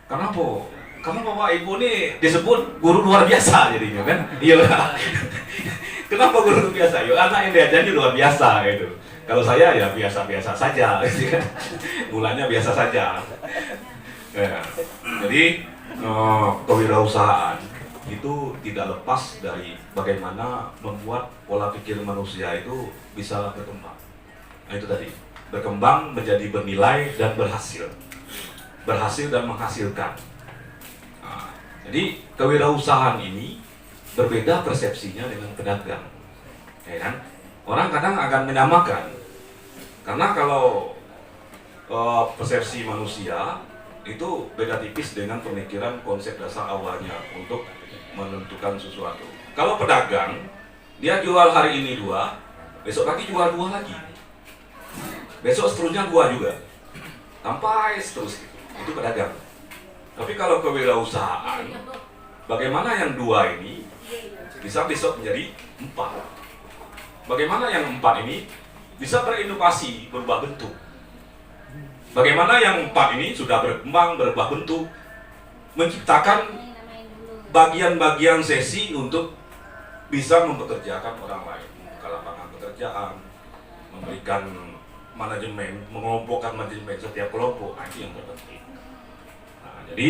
Kenapa? Karena Bapak Ibu ini disebut guru luar biasa jadinya kan? Iya. Kenapa guru luar biasa? Yo anak yang diajari luar biasa gitu. Kalau saya ya biasa-biasa saja, gitu kan. Mulanya biasa saja. Ya. Jadi kewirausahaan itu tidak lepas dari bagaimana membuat pola pikir manusia itu bisa berkembang. Nah itu tadi, berkembang menjadi bernilai dan berhasil dan menghasilkan. Nah, jadi kewirausahaan ini berbeda persepsinya dengan pedagang, ya kan? Orang kadang akan menyamakan, karena kalau persepsi manusia itu beda tipis dengan pemikiran konsep dasar awalnya untuk menentukan sesuatu. Kalau pedagang, dia jual hari ini 2, besok pagi jual 2 lagi, besok seterusnya 2 juga, sampai seterusnya. Itu pedagang. Tapi kalau kewirausahaan, bagaimana yang 2 ini bisa besok menjadi 4? Bagaimana yang 4 ini bisa berinovasi, berubah bentuk? Bagaimana yang 4 ini sudah berkembang, berubah bentuk, menciptakan bagian-bagian sesi untuk bisa mempekerjakan orang lain, membuka lapangan pekerjaan, memberikan manajemen, mengelompokkan manajemen setiap kelompok. Nah, itu yang terpenting. Nah, jadi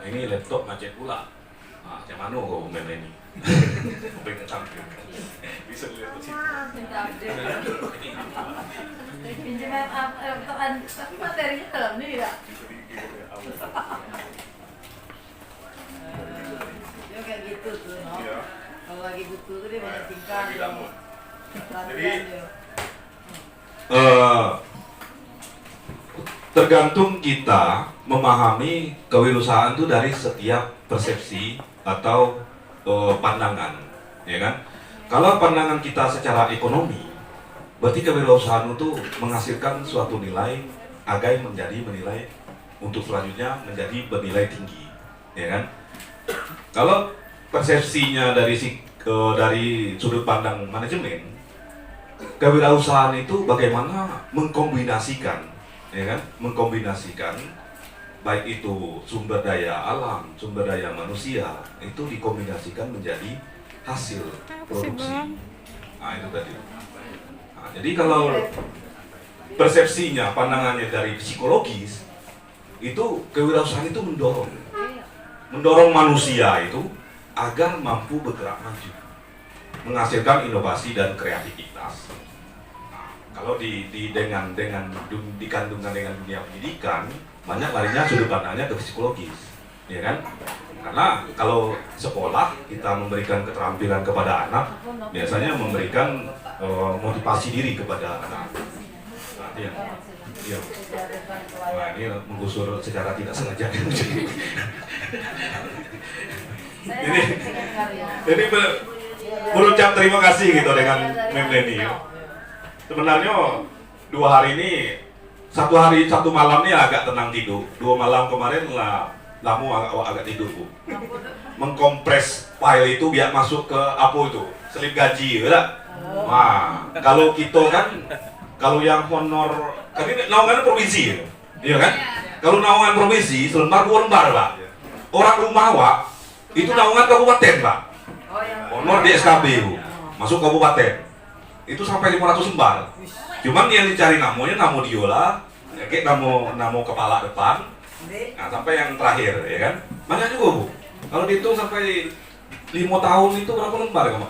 ini laptop macet pula. Nah, macam mana kau main ini? Pengen tampil. Bisa dilihat di situ. Pinjaman tapi materinya dalam ini tidak? Ya kayak gitu tuh, no? Kalau lagi butuh tuh dia banyak tingkah. Jadi tergantung kita memahami kewirausahaan itu dari setiap persepsi atau pandangan, ya kan? Kalau pandangan kita secara ekonomi, berarti kewirausahaan itu menghasilkan suatu nilai agar menjadi menilai untuk selanjutnya menjadi bernilai tinggi, ya kan? Kalau persepsinya dari sudut pandang manajemen, kewirausahaan itu bagaimana mengkombinasikan, ya kan? Mengkombinasikan baik itu sumber daya alam, sumber daya manusia itu dikombinasikan menjadi hasil produksi. Nah itu tadi. Nah, jadi kalau persepsinya, pandangannya dari psikologis, itu kewirausahaan itu mendorong manusia itu agar mampu bergerak maju, menghasilkan inovasi dan kreativitas. Nah, kalau dikandungkan dengan dunia pendidikan, banyak larinya sudut pandangnya ke psikologis, ya kan? Karena kalau sekolah kita memberikan keterampilan kepada anak, biasanya memberikan motivasi diri kepada anak. Nah, iya. Nah, ini menggusur secara tidak sengaja. Jadi berucap terima kasih gitu dengan Mem Leni. Sebenarnya 2 hari ini, 1 hari 1 malam ini agak tenang tidur. 2 malam kemarin lah lamu agak tidur Bu. Mengkompres file itu biar masuk ke apa itu selip gaji, ya. Nah, kalau kita kan, kalau yang honor kan ini naungan provinsi, iya kan? Kalau naungan provinsi selembar 2 lembar Pak. Orang rumah Pak itu naungan kabupaten Pak. Honor di SKB Bu, masuk kabupaten. Itu sampai 500 lembar. Cuman yang dicari namanya namo diola, kayak namo kepala depan. Nah, sampai yang terakhir, ya kan? Banyak juga Bu. Kalau dihitung sampai 5 tahun itu berapa lembar kamu?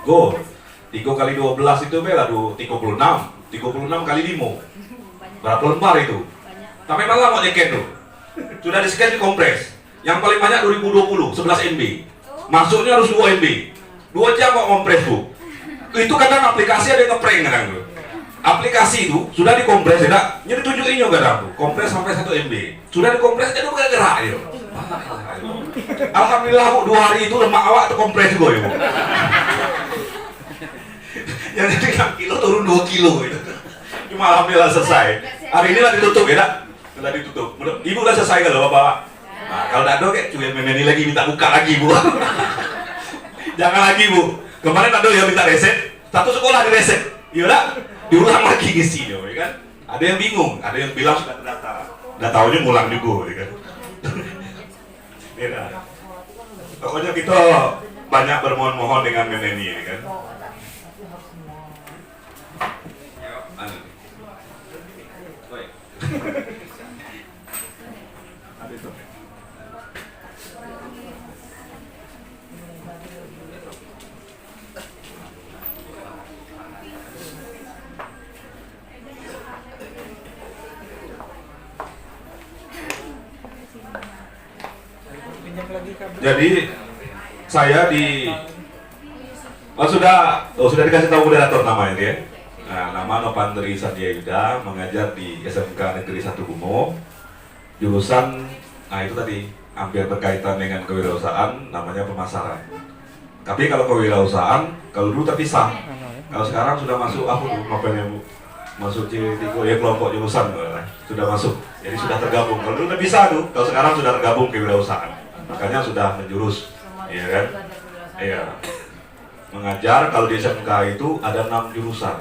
3 kali 12 itu bela 36. 36 kali 5. Berapa lembar itu? Sampai malam mau nyeken tuh. Sudah di-scan, dikompres. Yang paling banyak 2020, 11 MB. Masuknya harus 2 MB. 2 jam kok kompres Bu. Itu kadang aplikasi ada yang ngeprank kadang tuh. Aplikasi itu sudah dikompres tidak, jadi tunjukin juga kadang tuh. Kompres sampai 1 MB. Sudah dikompres jadi bukan gerak ya. Alhamdulillah Bu, 2 hari itu lemak awak terkompres juga ya Bu. Yang jadi 6 kilo turun 2 kilo itu. Cuma alhamdulillah selesai. Hari ini lah ditutup ya, sudah ditutup. Ibu udah selesai kalau Bapak? Nah, kalau tidak ada kayak cuy ini lagi minta buka lagi Bu. Jangan lagi Bu. Kemarin ada yang minta reset, satu sekolah di reset. Iya diulang lagi ngisi ya kan? Ada yang bingung, ada yang bilang sudah terdaftar. Nggak tahunya ngulang juga, gitu kan. Ya, pokoknya kita banyak bermohon-mohon dengan ini, kan. Jadi saya sudah dikasih tahu moderator namanya ya. Nah, nama Nopandri Satya Yuda, mengajar di SMK Negeri 1 Gumo, jurusan, nah itu tadi hampir berkaitan dengan kewirausahaan, namanya pemasaran. Tapi kalau kewirausahaan, kalau dulu terpisah. Kalau sekarang sudah masuk apa tuh novelnya Bu? Masuk C3 ya, kelompok jurusan sudah masuk. Jadi sudah tergabung. Kalau dulu terpisah tuh, kalau sekarang sudah tergabung kewirausahaan. Makanya sudah menjurus, ya kan? Iya. Mengajar kalau di SMK itu ada 6 jurusan.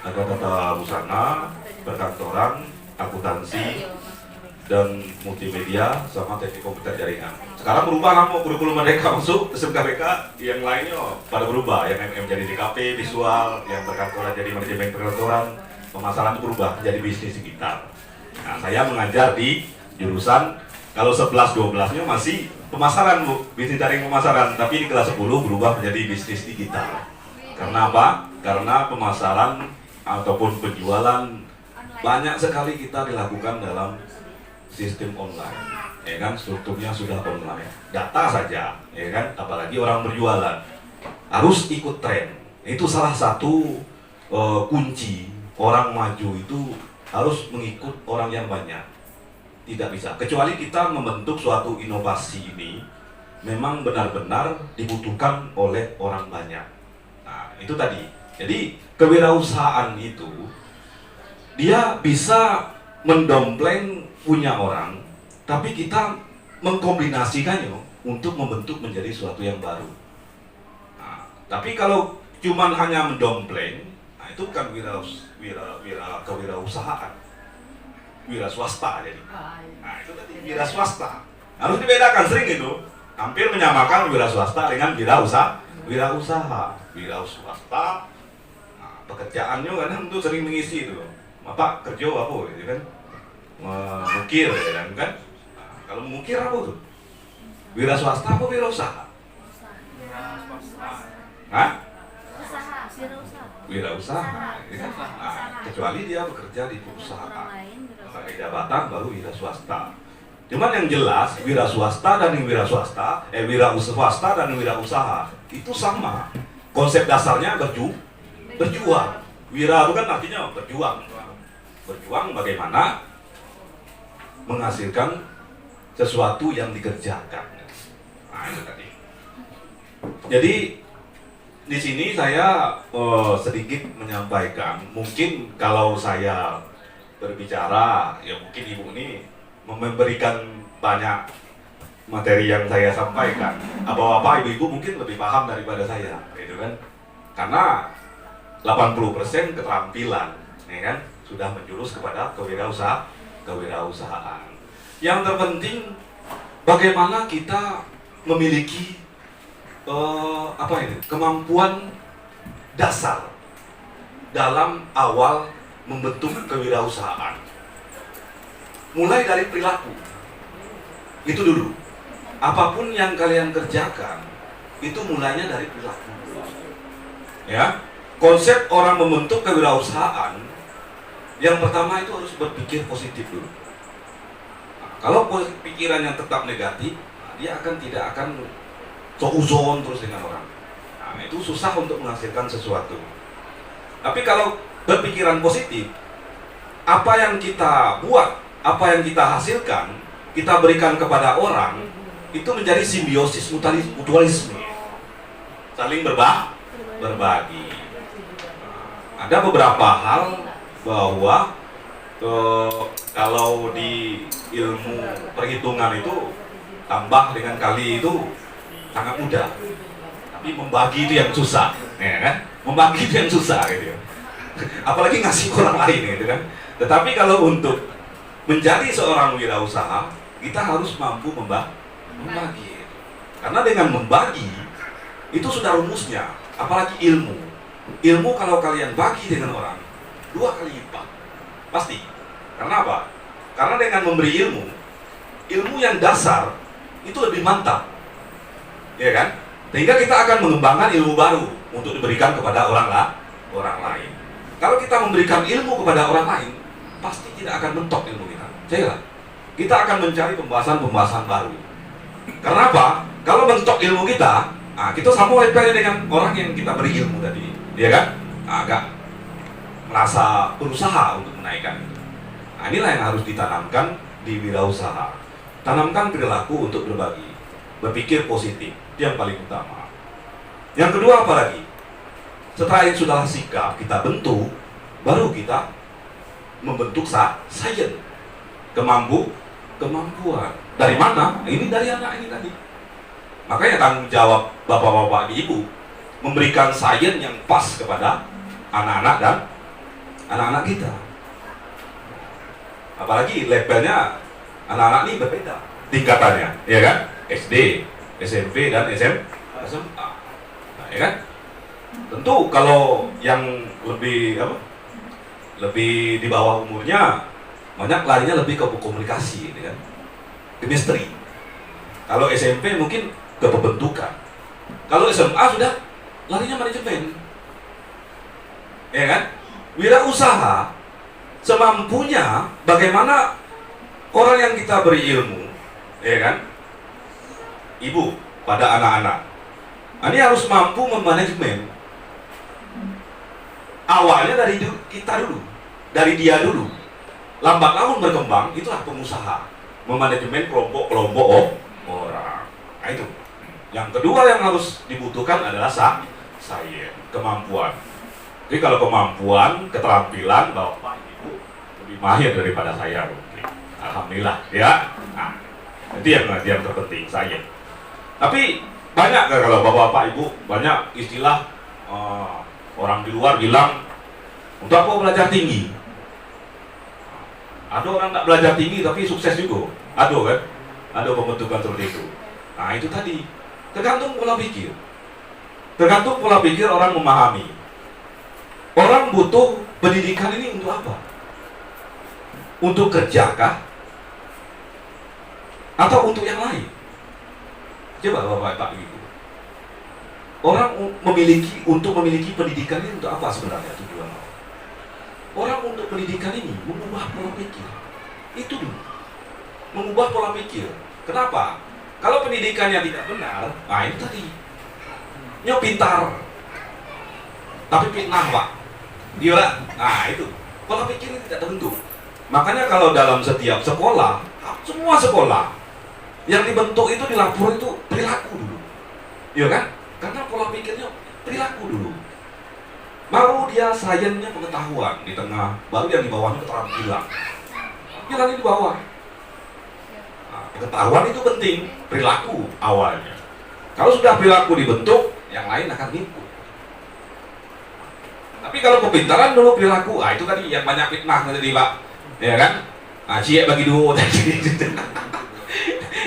Ada tata busana, perkantoran, akuntansi, dan multimedia sama teknik komputer jaringan. Sekarang berubah nama kurikulum mereka masuk SMK BK, yang lainnya pada berubah. Yang MM jadi DKP, visual, yang perkantoran jadi manajemen perkantoran, pemasaran itu berubah jadi bisnis digital. Nah, saya mengajar di jurusan kalau 11-12-nya masih pemasaran Bu, bisnis jaring pemasaran, tapi di kelas 10 berubah menjadi bisnis digital. Karena apa? Karena pemasaran ataupun penjualan banyak sekali kita dilakukan dalam sistem online, ya kan? Strukturnya sudah online, data saja, ya kan? Apalagi orang berjualan harus ikut tren. Itu salah satu kunci orang maju itu harus mengikut orang yang banyak. Tidak bisa, kecuali kita membentuk suatu inovasi ini memang benar-benar dibutuhkan oleh orang banyak. Nah, itu tadi. Jadi kewirausahaan itu dia bisa mendompleng punya orang, tapi kita mengkombinasikannya untuk membentuk menjadi suatu yang baru. Nah, tapi kalau cuman hanya mendompleng, nah itu bukan kewirausahaan. Wira swasta jadi. Nah, itu tadi wira swasta. Harus dibedakan, sering itu hampir menyamakan wira swasta dengan wirausaha. Wira swasta, nah, pekerjaannya kadang tuh sering mengisi itu. Bapak kerja apa gitu kan? Mengukir ya kan? Nah, kalau mengukir apa tuh? Wira swasta apa wira usaha? Hah? Wira usaha. Ya kan? Nah, kecuali dia bekerja di perusahaan. Pakai jabatan baru wira swasta. Cuman yang jelas wira swasta dan wira swasta, wira swasta dan wira usaha itu sama. Konsep dasarnya berjuang. Wira itu kan artinya berjuang. Berjuang bagaimana menghasilkan sesuatu yang dikerjakan. Nah, itu tadi. Jadi di sini saya sedikit menyampaikan, mungkin kalau saya berbicara, ya mungkin Ibu ini memberikan banyak materi yang saya sampaikan. Bapak Ibu mungkin lebih paham daripada saya, gitu kan? Karena 80% keterampilan, ya kan, sudah menjurus kepada kewirausahaan. Yang terpenting bagaimana kita memiliki kemampuan dasar dalam awal membentuk kewirausahaan. Mulai dari perilaku. Itu dulu. Apapun yang kalian kerjakan, itu mulainya dari perilaku. Ya. Konsep orang membentuk kewirausahaan, yang pertama itu harus berpikir positif dulu. Nah, kalau pikirannya tetap negatif, dia tidak akan seuzon terus dengan orang. Nah, itu susah untuk menghasilkan sesuatu. Tapi kalau berpikiran positif, apa yang kita buat, apa yang kita hasilkan, kita berikan kepada orang, itu menjadi simbiosis mutualisme, saling berbagi. Ada beberapa hal bahwa kalau di ilmu perhitungan itu tambah dengan kali itu sangat mudah, tapi membagi itu yang susah, ya kan? Membagi itu yang susah gitu. Apalagi ngasih ke orang lain gitu kan. Tetapi kalau untuk menjadi seorang wirausaha, kita harus mampu membagi. Karena dengan membagi, itu sudah rumusnya. Apalagi ilmu. Ilmu kalau kalian bagi dengan orang, 2 kali lipat. Pasti. Karena apa? Karena dengan memberi ilmu, ilmu yang dasar, itu lebih mantap. Ya kan? Sehingga kita akan mengembangkan ilmu baru untuk diberikan kepada orang lain. Kalau kita memberikan ilmu kepada orang lain, pasti tidak akan mentok ilmu kita. Jelas. Kita akan mencari pembahasan-pembahasan baru. Karena apa? Kalau mentok ilmu kita, kita sama levelnya dengan orang yang kita beri ilmu tadi, ya kan? Agak merasa berusaha untuk menaikkan itu. Inilah yang harus ditanamkan di wirausaha. Tanamkan perilaku untuk berbagi, berpikir positif, itu yang paling utama. Yang kedua apa lagi? Setelah itu sudah sikap kita bentuk, baru kita membentuk sains, kemampuan. Dari mana? Ini dari anak ini tadi. Makanya tanggung jawab bapak-bapak di ibu memberikan sains yang pas kepada anak-anak dan anak-anak kita. Apalagi levelnya anak-anak ini berbeda tingkatannya, ya kan? SD, SMP dan SMA. Nah, ya kan? Tentu kalau yang lebih lebih di bawah umurnya banyak larinya lebih ke komunikasi, ya kan? Chemistry. Kalau SMP mungkin ke pembentukan. Kalau SMA sudah larinya manajemen. Ya kan? Wirausaha semampunya bagaimana orang yang kita beri ilmu, ya kan? Ibu pada anak-anak. Ini harus mampu memanajemen. Awalnya dari kita dulu, dari dia dulu. Lambat laun berkembang, itulah pengusaha. Memanajemen kelompok-kelompok orang. Nah, itu. Yang kedua yang harus dibutuhkan adalah sains, kemampuan. Jadi kalau kemampuan, keterampilan, Bapak Ibu lebih mahir daripada saya mungkin. Alhamdulillah, ya. Nah, itu yang terpenting, sains. Tapi banyak kan kalau Bapak Ibu banyak istilah orang di luar bilang untuk apa belajar tinggi? Ada orang tak belajar tinggi tapi sukses juga. Ada kan? Ada pembentukan seperti itu. Nah itu tadi tergantung pola pikir. Tergantung pola pikir orang memahami. Orang butuh pendidikan ini untuk apa? Untuk kerjakah? Atau untuk yang lain? Coba Bapak Ibu. Orang untuk memiliki pendidikan ini untuk apa sebenarnya tujuan? Orang untuk pendidikan ini mengubah pola pikir. Itu dulu. Mengubah pola pikir. Kenapa? Kalau pendidikannya tidak benar, nah itu tadi. Nyo pintar. Tapi fitnah, Pak. Dia, nah itu. Pola pikirnya tidak terbentuk. Makanya kalau dalam setiap sekolah, semua sekolah yang dibentuk itu di lapor itu perilaku dulu. Iya kan? Karena pola pikirnya perilaku dulu. Baru dia sainsnya pengetahuan di tengah, baru yang di bawahnya keterampilan. Keterampilan di bawah. Nah, pengetahuan itu penting, perilaku awalnya. Kalau sudah perilaku dibentuk, yang lain akan ngikut. Tapi kalau kepintaran dulu perilaku, itu tadi yang banyak fitnah tadi Pak, ya kan? Nah, cie bagi dua tadi.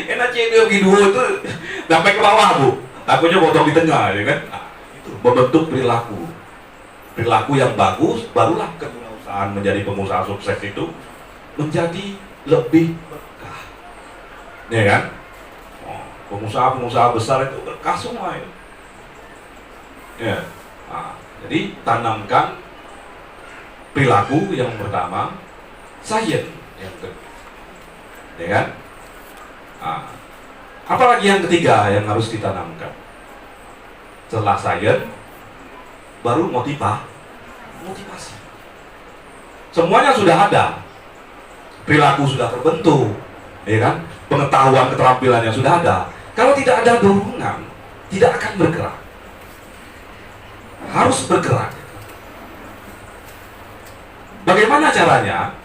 Enak cie bagi dua itu sampai ke bawah Bu, takutnya potong di tengah, ya kan? Nah, itu membentuk perilaku. Perilaku yang bagus, barulah kewirausahaan menjadi pengusaha sukses itu menjadi lebih berkah, ya kan? Pengusaha-pengusaha besar itu berkah semua ya. Ya. Nah, jadi tanamkan perilaku yang pertama, sains yang kedua, ya kan? Nah, apalagi yang ketiga yang harus ditanamkan setelah sains, baru motivasi. Semuanya sudah ada, perilaku sudah terbentuk, ya kan? Pengetahuan keterampilannya sudah ada. Kalau tidak ada dorongan, tidak akan bergerak. Harus bergerak. Bagaimana caranya?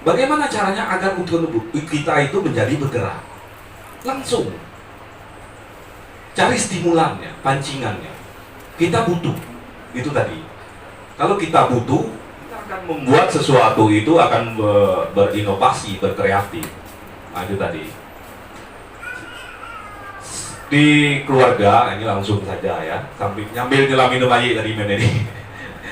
Bagaimana caranya agar tubuh kita itu menjadi bergerak? Langsung cari stimulannya, pancingannya. Kita butuh, itu tadi. Kalau kita butuh, kita akan akan membuat sesuatu itu akan berinovasi, berkreatif. Nah itu tadi. Di keluarga, ini langsung saja ya, sambil nyambil nyelam minum aja tadi ini.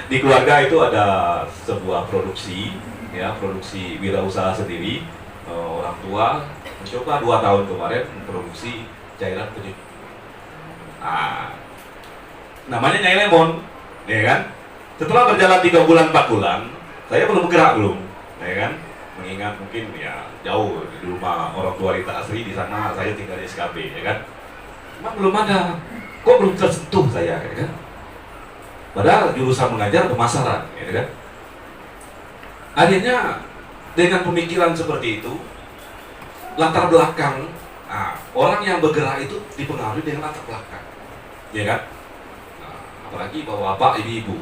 Di keluarga itu ada sebuah produksi, ya produksi wirausaha sendiri. Orang tua mencoba 2 tahun kemarin memproduksi cairan pencuci. Nah, namanya Nyai Lemon, ya kan? Setelah berjalan 3 bulan 4 bulan, saya belum bergerak ya kan? Mengingat mungkin ya jauh di rumah orang tua Rita Asri, di sana saya tinggal di SKB, ya kan? Memang belum ada, kok belum tersentuh saya, ya kan? Padahal jurusan mengajar pemasaran, ya kan? Akhirnya dengan pemikiran seperti itu, latar belakang, orang yang bergerak itu dipengaruhi dengan latar belakang, ya kan? Apalagi bapak-bapak, ibu-ibu.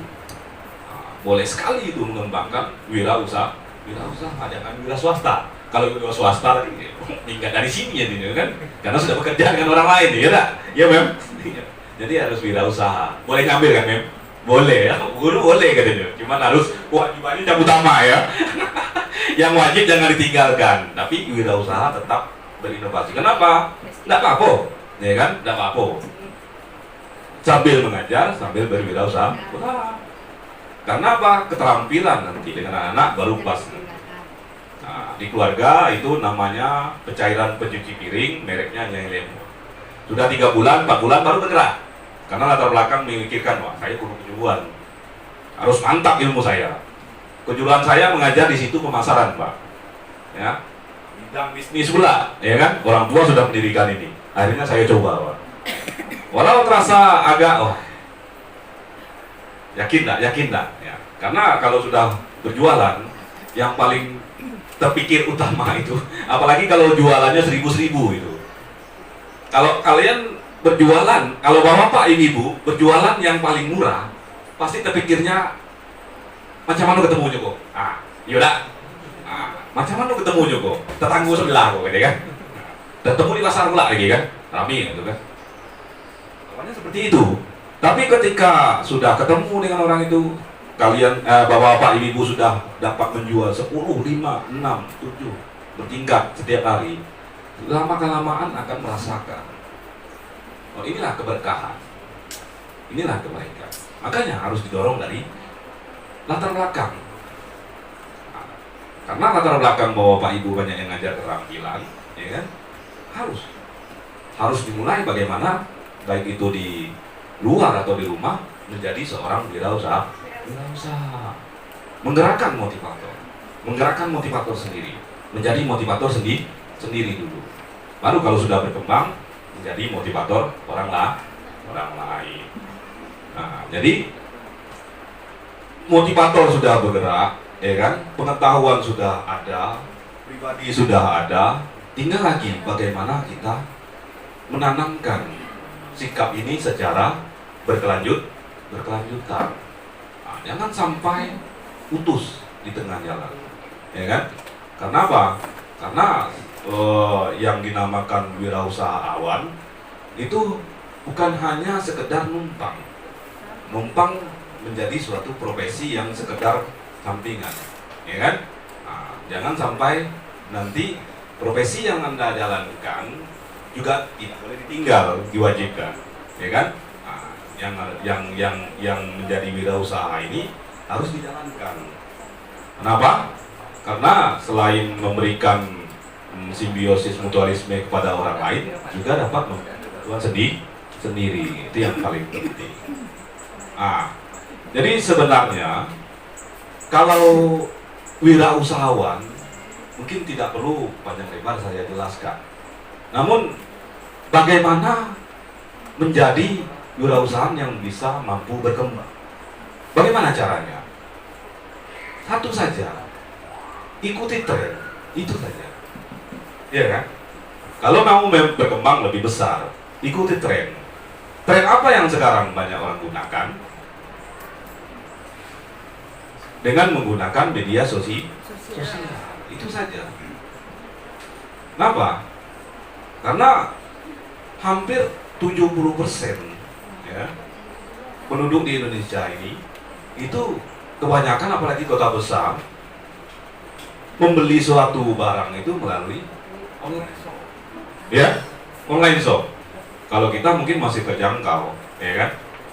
Boleh sekali itu mengembangkan wirausaha, jangan wira swasta. Kalau wira swasta tadi tinggal dari sini ya, kan? Karena sudah bekerja dengan orang lain, ya tak? Ya mem. Jadi harus wirausaha. Boleh ngambil kan mem? Boleh ya, guru boleh katanya. Cuman harus kewajibannya yang utama ya. Yang wajib jangan ditinggalkan. Tapi wirausaha tetap berinovasi. Kenapa? Tidak apa-apa, ya kan? Tidak apa-apa. Sambil mengajar, sambil berwirausaha. Karena apa? Keterampilan nanti dengan anak baru pas. Nah, di keluarga itu namanya cairan pencuci piring, mereknya Nyai Lemon. Sudah 3 bulan, 4 bulan baru bergerak. Karena latar belakang memikirkan, wah saya guru kejuruan, harus mantap ilmu saya. Kejuruan saya mengajar di situ pemasaran, Pak. Ya, bidang bisnis pula, ya kan? Orang tua sudah mendirikan ini. Akhirnya saya coba, Pak. Walau terasa agak, yakin tak? Ya. Karena kalau sudah berjualan, yang paling terpikir utama itu, apalagi kalau jualannya 1000-1000 itu. Kalau kalian berjualan, kalau bapak ibu berjualan yang paling murah, pasti terpikirnya macam mana ketemunya kok? Yaudah, macam mana ketemunya kok? Tetangga sebelah kok, gitu kan? Ketemu di pasar pula lagi kan? Rame gitu kan? Awalnya seperti itu. Tapi ketika sudah ketemu dengan orang itu, kalian bapak-bapak ibu sudah dapat menjual 10, 5, 6, 7 bertingkat setiap hari, lama-kelamaan akan merasakan, oh inilah keberkahan, inilah kebaikan. Makanya harus didorong dari latar belakang. Karena latar belakang bapak ibu banyak yang ngajar keterampilan, ya kan? Harus dimulai bagaimana baik itu di luar atau di rumah menjadi seorang wirausaha, menggerakkan motivator sendiri, menjadi motivator sendiri dulu. Baru kalau sudah berkembang menjadi motivator orang lain. Nah, jadi motivator sudah bergerak, ya kan? Pengetahuan sudah ada, pribadi sudah ada, tinggal lagi bagaimana kita menanamkan sikap ini secara berkelanjutan. Nah, jangan sampai putus di tengah jalan, ya kan? Karena apa? Karena yang dinamakan wirausahawan itu bukan hanya sekedar numpang menjadi suatu profesi yang sekedar sampingan, ya kan? Nah, jangan sampai nanti profesi yang Anda jalankan juga tidak boleh ditinggal, diwajibkan, ya kan? Nah, yang menjadi wirausaha ini harus dijalankan. Kenapa? Karena selain memberikan simbiosis mutualisme kepada orang lain, juga dapat membuat sendiri. Itu yang paling penting. Jadi sebenarnya kalau wirausahawan mungkin tidak perlu panjang lebar saya jelaskan. Namun bagaimana menjadi wirausahaan yang bisa mampu berkembang? Bagaimana caranya? Satu saja, ikuti tren, itu saja. Ya kan? Kalau mau berkembang lebih besar, ikuti tren. Tren apa yang sekarang banyak orang gunakan? Dengan menggunakan media sosial. Itu saja. Kenapa? Karena hampir 70% ya, penduduk di Indonesia ini itu kebanyakan apalagi kota besar membeli suatu barang itu melalui online shop. Ya, online shop. Kalau kita mungkin masih terjangkau, ya kan?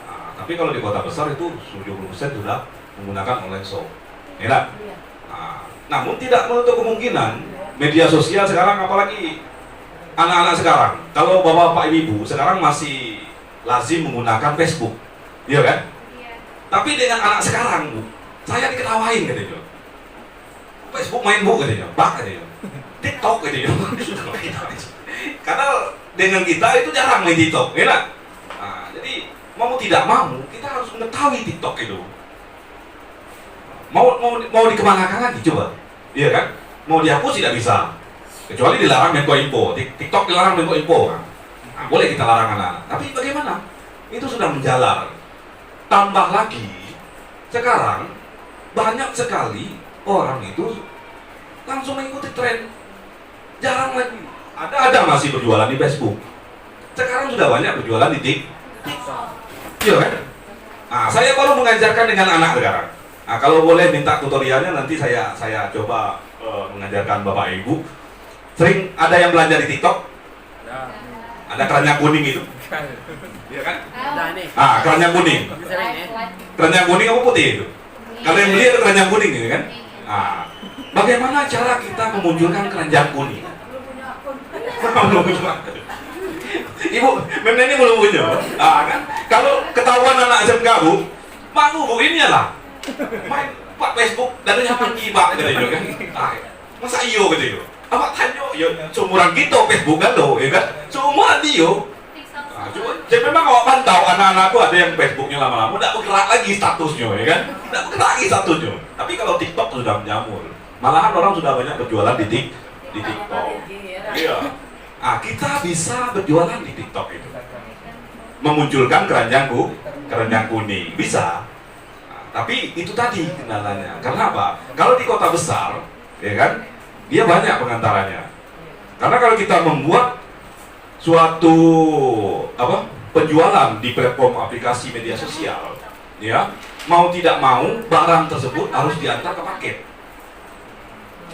Nah, tapi kalau di kota besar itu 70% sudah menggunakan online shop. Ya kan? Nah, namun tidak menutup kemungkinan media sosial sekarang, apalagi anak-anak sekarang, kalau bapak-bapak ibu sekarang masih lazim menggunakan Facebook, iya kan? Tapi dengan anak sekarang, Bu, saya diketawain katanya. Facebook main Bu katanya, bak katanya. TikTok katanya. Karena dengan kita itu jarang main TikTok, ya kan? Nah, jadi mau tidak mau kita harus mengetahui TikTok itu. Mau dikemanakan lagi coba, iya kan? Mau dihapus tidak bisa, kecuali dilarang Menko Info. TikTok dilarang Menko Info, nah, boleh kita larang anak. Tapi bagaimana? Itu sudah menjalar. Tambah lagi, sekarang banyak sekali orang itu langsung mengikuti tren. Jarang lagi. Ada masih berjualan di Facebook. Sekarang sudah banyak berjualan di TikTok. Iya kan? Nah, saya baru mengajarkan dengan anak sekarang. Nah, kalau boleh minta tutorialnya nanti saya coba mengajarkan Bapak Ibu. Sering ada yang belanja di TikTok? Ada keranjang kuning itu. Iya kan? Ah, keranjang kuning. Keranjang kuning apa putih itu? Kalau yang beli ada keranjang kuning ini kan? Nah, bagaimana cara kita memunculkan keranjang kuning? Belum punya. Ibu, memang ini belum punya. Ah, kan? Kalau ketahuan anak SMK Bu, malu Bu, ini lah. Main Pak Facebook dan nyaman Pak gitu kan. Ah, masa iyo gitu. Apa tanya ya seumuran kita Facebook kan lo, ya kan? Seumuran dia. Nah, jadi memang awak pantau anak-anak tuh ada yang Facebooknya lama-lama udah bergerak lagi statusnya, ya kan? Udah bergerak lagi statusnya. Tapi kalau TikTok sudah menjamur. Malahan orang sudah banyak berjualan di TikTok. Iya. Nah, kita bisa berjualan di TikTok itu. Memunculkan keranjang kuning. Bisa. Nah, tapi itu tadi kendalanya. Karena apa? Kalau di kota besar, ya kan? Dia banyak pengantaranya. Karena kalau kita membuat suatu penjualan di platform aplikasi media sosial, ya, mau tidak mau barang tersebut harus diantar ke paket.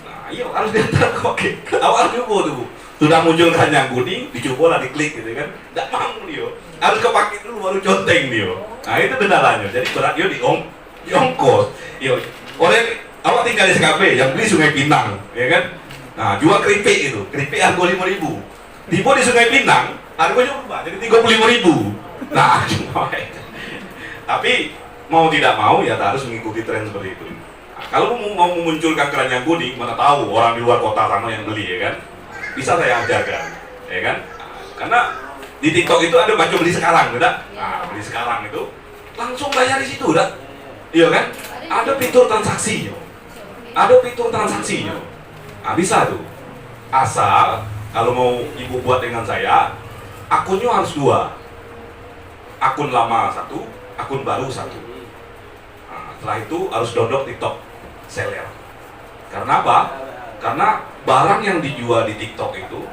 Nah, iya harus diantar ke paket. Awal coba tuh, sudah muncul keranjang kuning, dicoba lah diklik gitu kan, tidak mau dia, harus ke paket dulu baru conteng dia. Nah itu kendalanya. Jadi berat dia di ongkos. Yo, oleh awak tinggal di SKP, yang beli Sungai Pinang, ya kan? Nah, jual keripik itu, keripik harga 5.000. Tiba di Sungai Pinang, harganya berubah jadi 35.000. Nah, cuma tapi mau tidak mau ya harus mengikuti tren seperti itu. Nah, kalau mau memunculkan keranjang kuning, mana tahu orang di luar kota sana yang beli, ya kan? Bisa saya ajarkan, ya kan? Nah, karena di TikTok itu ada baca beli sekarang, tidak? Nah, beli sekarang itu langsung bayar di situ, tidak? Iya kan? Ada fitur transaksinya. Nah, bisa tuh. Asal kalau mau ibu buat dengan saya, akunnya harus 2. Akun lama 1, akun baru 1. Nah, setelah itu harus download TikTok Seller. Karena apa? Karena barang yang dijual di TikTok itu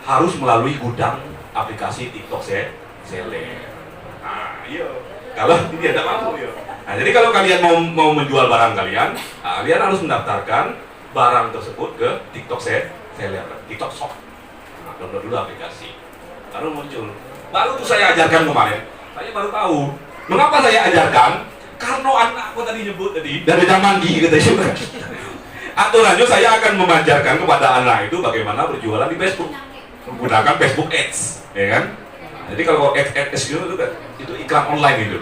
harus melalui gudang aplikasi TikTok Seller. Nah, iya. Kalau dia tidak mampu, ya. Nah, jadi kalau kalian mau menjual barang kalian, kalian harus mendaftarkan barang tersebut ke TikTok Seller, TikTok Shop. Nah, download dulu aplikasi, baru muncul. Baru tuh saya ajarkan kemarin. Saya baru tahu. Mengapa saya ajarkan? Karena anakku tadi nyebut dari zaman gitu juga. Aturannya saya akan mengajarkan kepada anak itu bagaimana berjualan di Facebook menggunakan Facebook Ads, ya kan? Nah, jadi kalau Ads itu iklan online itu.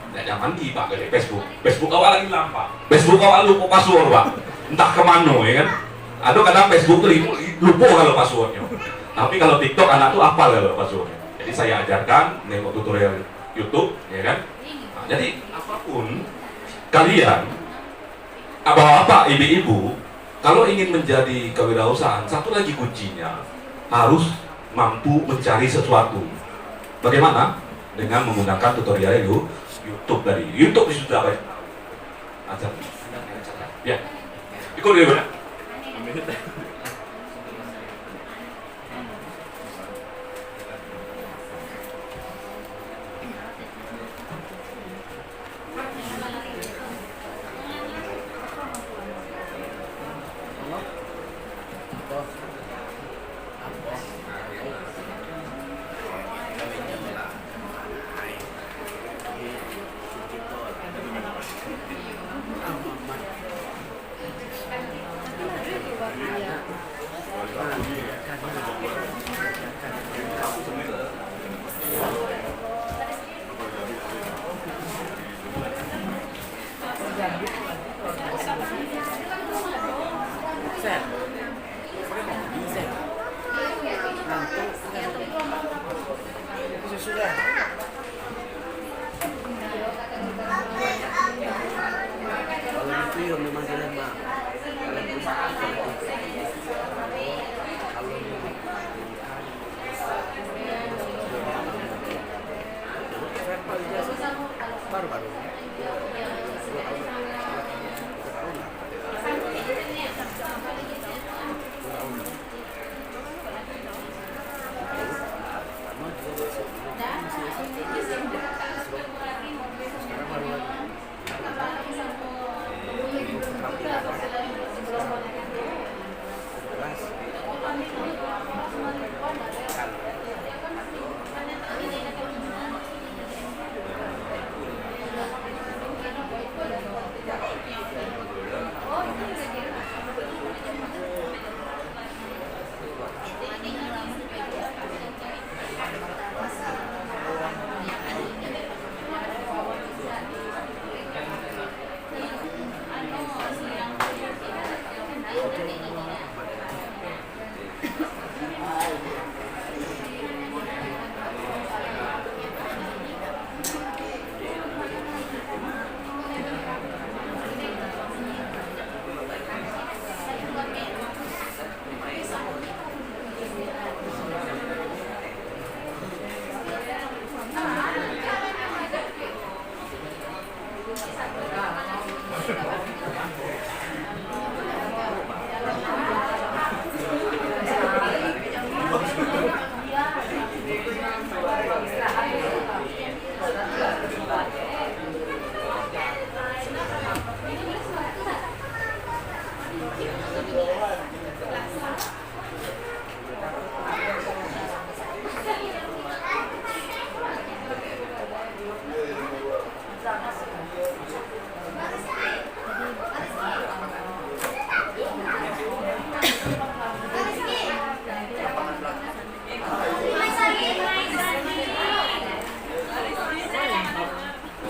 Tidak zaman di Pak dari Facebook awal lagi hilang Pak. Facebook awal lupa password Pak. Entah kemana, ya kan? Ada kadang Facebook tuh lupa kalau passwordnya. Tapi kalau TikTok anak tuh hafal kalau passwordnya. Jadi saya ajarkan nengok tutorial YouTube, ya kan? Nah, jadi apapun kalian, bapak-bapak, ibu-ibu, kalau ingin menjadi kewirausahaan, satu lagi kuncinya harus mampu mencari sesuatu. Bagaimana? Dengan menggunakan tutorial YouTube tadi. YouTube sudah banyak. Ajar. Ya. Ikut dulu ya.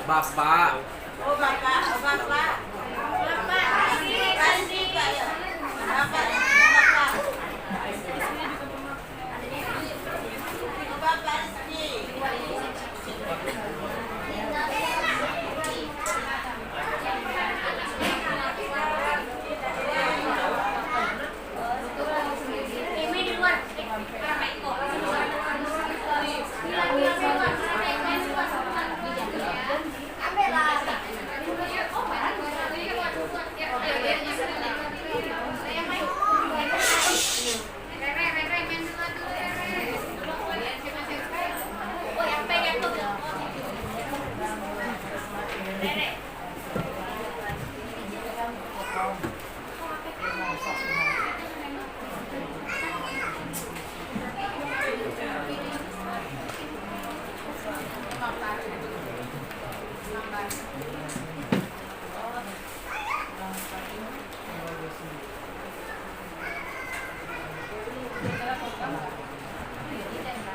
Bapak. Oh bapak, oh bapak. Bapak, Rizky, bapak, bapak. Bapak Rizky. Ini di luar.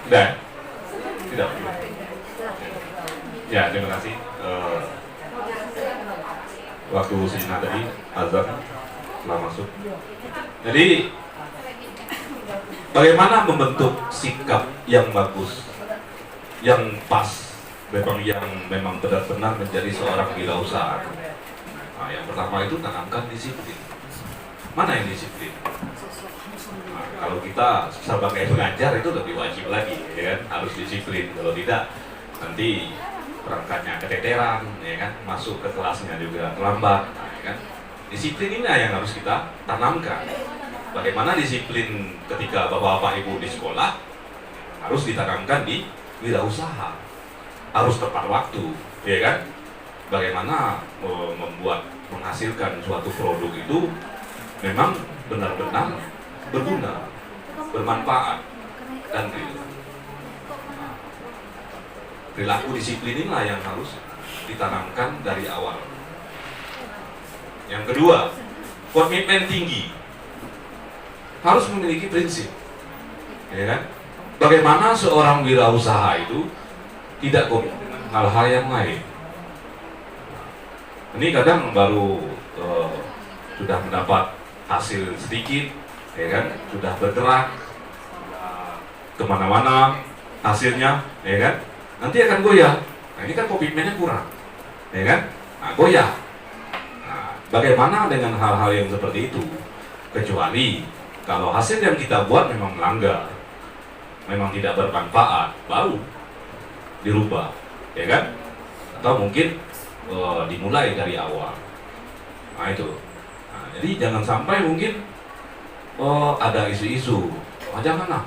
Tidak, tidak. Ya, terima kasih. Waktu sejenak tadi azan telah masuk. Jadi bagaimana membentuk sikap yang bagus, yang pas, yang memang benar-benar menjadi seorang wirausaha. Nah, yang pertama itu tanamkan disiplin. Mana yang disiplin? Nah, kalau kita sebagai pengajar itu lebih wajib lagi, ya kan? Harus disiplin. Kalau tidak, nanti perangkatnya keteteran, ya kan? Masuk ke kelasnya juga terlambat, ya kan? Disiplin ini yang harus kita tanamkan. Bagaimana disiplin ketika bapak-bapak ibu di sekolah harus ditanamkan di wirausaha, harus tepat waktu, ya kan? Bagaimana menghasilkan suatu produk itu memang benar-benar berguna, bermanfaat, dan real. Perilaku disiplin inilah yang harus ditanamkan dari awal. Yang kedua, komitmen tinggi. Harus memiliki prinsip. Ya kan? Bagaimana seorang wirausaha itu tidak komit dengan hal-hal yang lain. Ini kadang baru sudah mendapat hasil sedikit, ya kan? Sudah bergerak kemana-mana hasilnya, ya kan? Nanti akan goyah. Nah, ini kan komitmennya kurang, ya kan? Nah, goyah. Nah, bagaimana dengan hal-hal yang seperti itu? Kecuali kalau hasil yang kita buat memang melanggar, memang tidak bermanfaat, baru dirubah, ya kan? Atau mungkin dimulai dari awal. Nah itu. Nah, jadi jangan sampai mungkin ada isu-isu, jangan lah.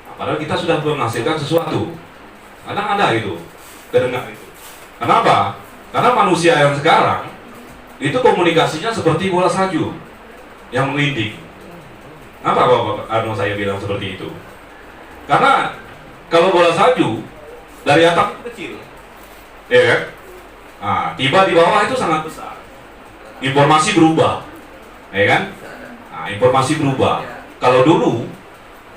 Nah, padahal kita sudah menghasilkan sesuatu. Kadang ada itu, kedengar itu. Kenapa? Karena manusia yang sekarang itu komunikasinya seperti bola salju yang melinding. Kenapa saya bilang seperti itu? Karena kalau bola salju dari atas kecil, ya kan? Nah, tiba di bawah itu sangat besar. Informasi berubah, ya kan? Nah, informasi berubah. Kalau dulu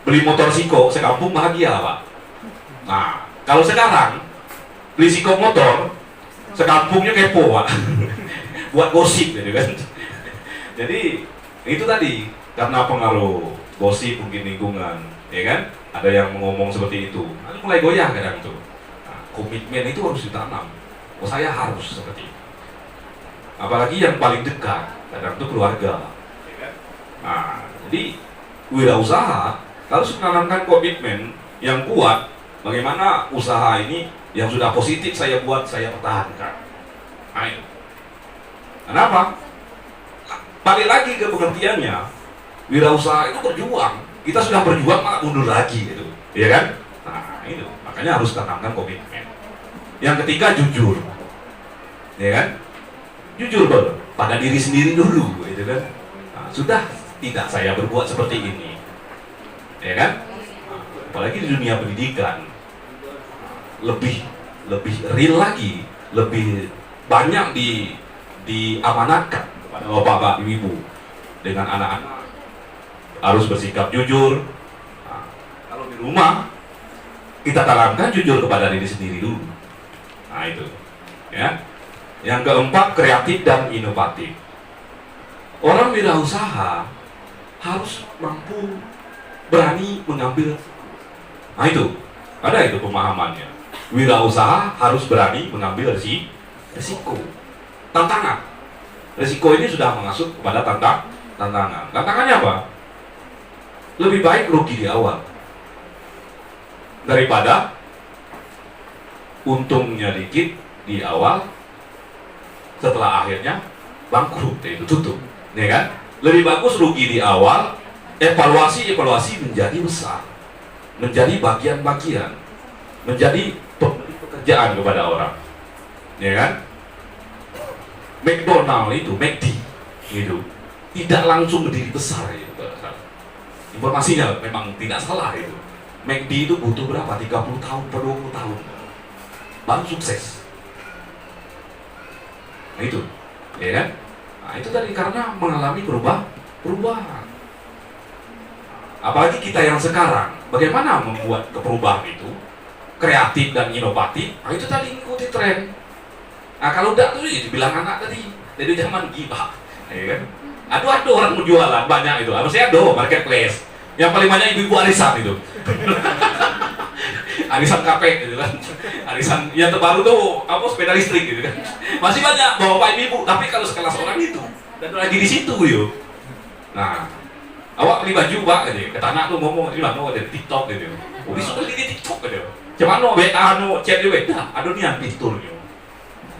beli motor Siko sekampung bahagia, Pak. Nah, kalau sekarang beli Siko motor sekampungnya kepo, Pak. Buat gosip, gitu kan? Jadi itu tadi karena pengaruh gosip mungkin lingkungan, ya kan? Ada yang ngomong seperti itu, nanti mulai goyah kadang tuh. Nah, komitmen itu harus ditanam. Oh, saya harus seperti itu. Apalagi yang paling dekat, kadang itu keluarga. Nah, jadi wirausaha harus menanamkan komitmen yang kuat. Bagaimana usaha ini yang sudah positif saya buat, saya pertahankan. Nah, itu. Kenapa? Balik lagi ke pengertiannya, wirausaha itu berjuang. Kita sudah berjuang malah mundur lagi, gitu, ya kan? Nah, itu makanya harus tanamkan komitmen. Yang ketiga, jujur, ya kan? Jujur pada diri sendiri dulu, gitu kan? Nah, sudah tidak saya berbuat seperti ini, ya kan? Nah, apalagi di dunia pendidikan, lebih real lagi, lebih banyak diamanatkan kepada bapak ibu dengan anak-anak harus bersikap jujur. Nah, kalau di rumah kita tanamkan jujur kepada diri sendiri dulu. Nah itu, ya. Yang keempat, kreatif dan inovatif. Orang wirausaha harus mampu berani mengambil. Nah itu, ada itu pemahamannya. Wirausaha harus berani mengambil risiko, tantangan. Risiko ini sudah masuk kepada tantangan. Tantangannya apa? Lebih baik rugi di awal daripada untungnya dikit di awal, setelah akhirnya bangkrut, itu tutup, ya kan? Lebih bagus rugi di awal, evaluasi menjadi besar, menjadi bagian-bagian, menjadi pekerjaan kepada orang, ya kan? McDonald itu, McD itu tidak langsung berdiri besar itu. Informasinya memang tidak salah itu. McD itu butuh berapa? 30 tahun, 20 tahun baru sukses. Nah itu, ya kan? Nah itu tadi karena mengalami perubahan. Apalagi kita yang sekarang, bagaimana membuat perubahan itu kreatif dan inovatif? Nah itu tadi ikuti tren. Nah kalau enggak tuh dibilang anak tadi dari zaman gibah, ya kan? Aduh orang mau jualan banyak itu. Harusnya ada marketplace. Yang paling banyak ibu-ibu arisan itu. Arisan kapek gitu kan. Arisan yang terbaru tuh apa sepeda listrik gitu kan. Masih banyak bapak ibu, tapi kalau sekelas orang itu dan lagi di situ yuk. Nah, awak beli baju Pak gitu. Kata anak tuh ngomong di mana ada TikTok gitu. Oh, disuruh di TikTok gitu. Cuman no WA no chat di WA, aduh nian fiturnya.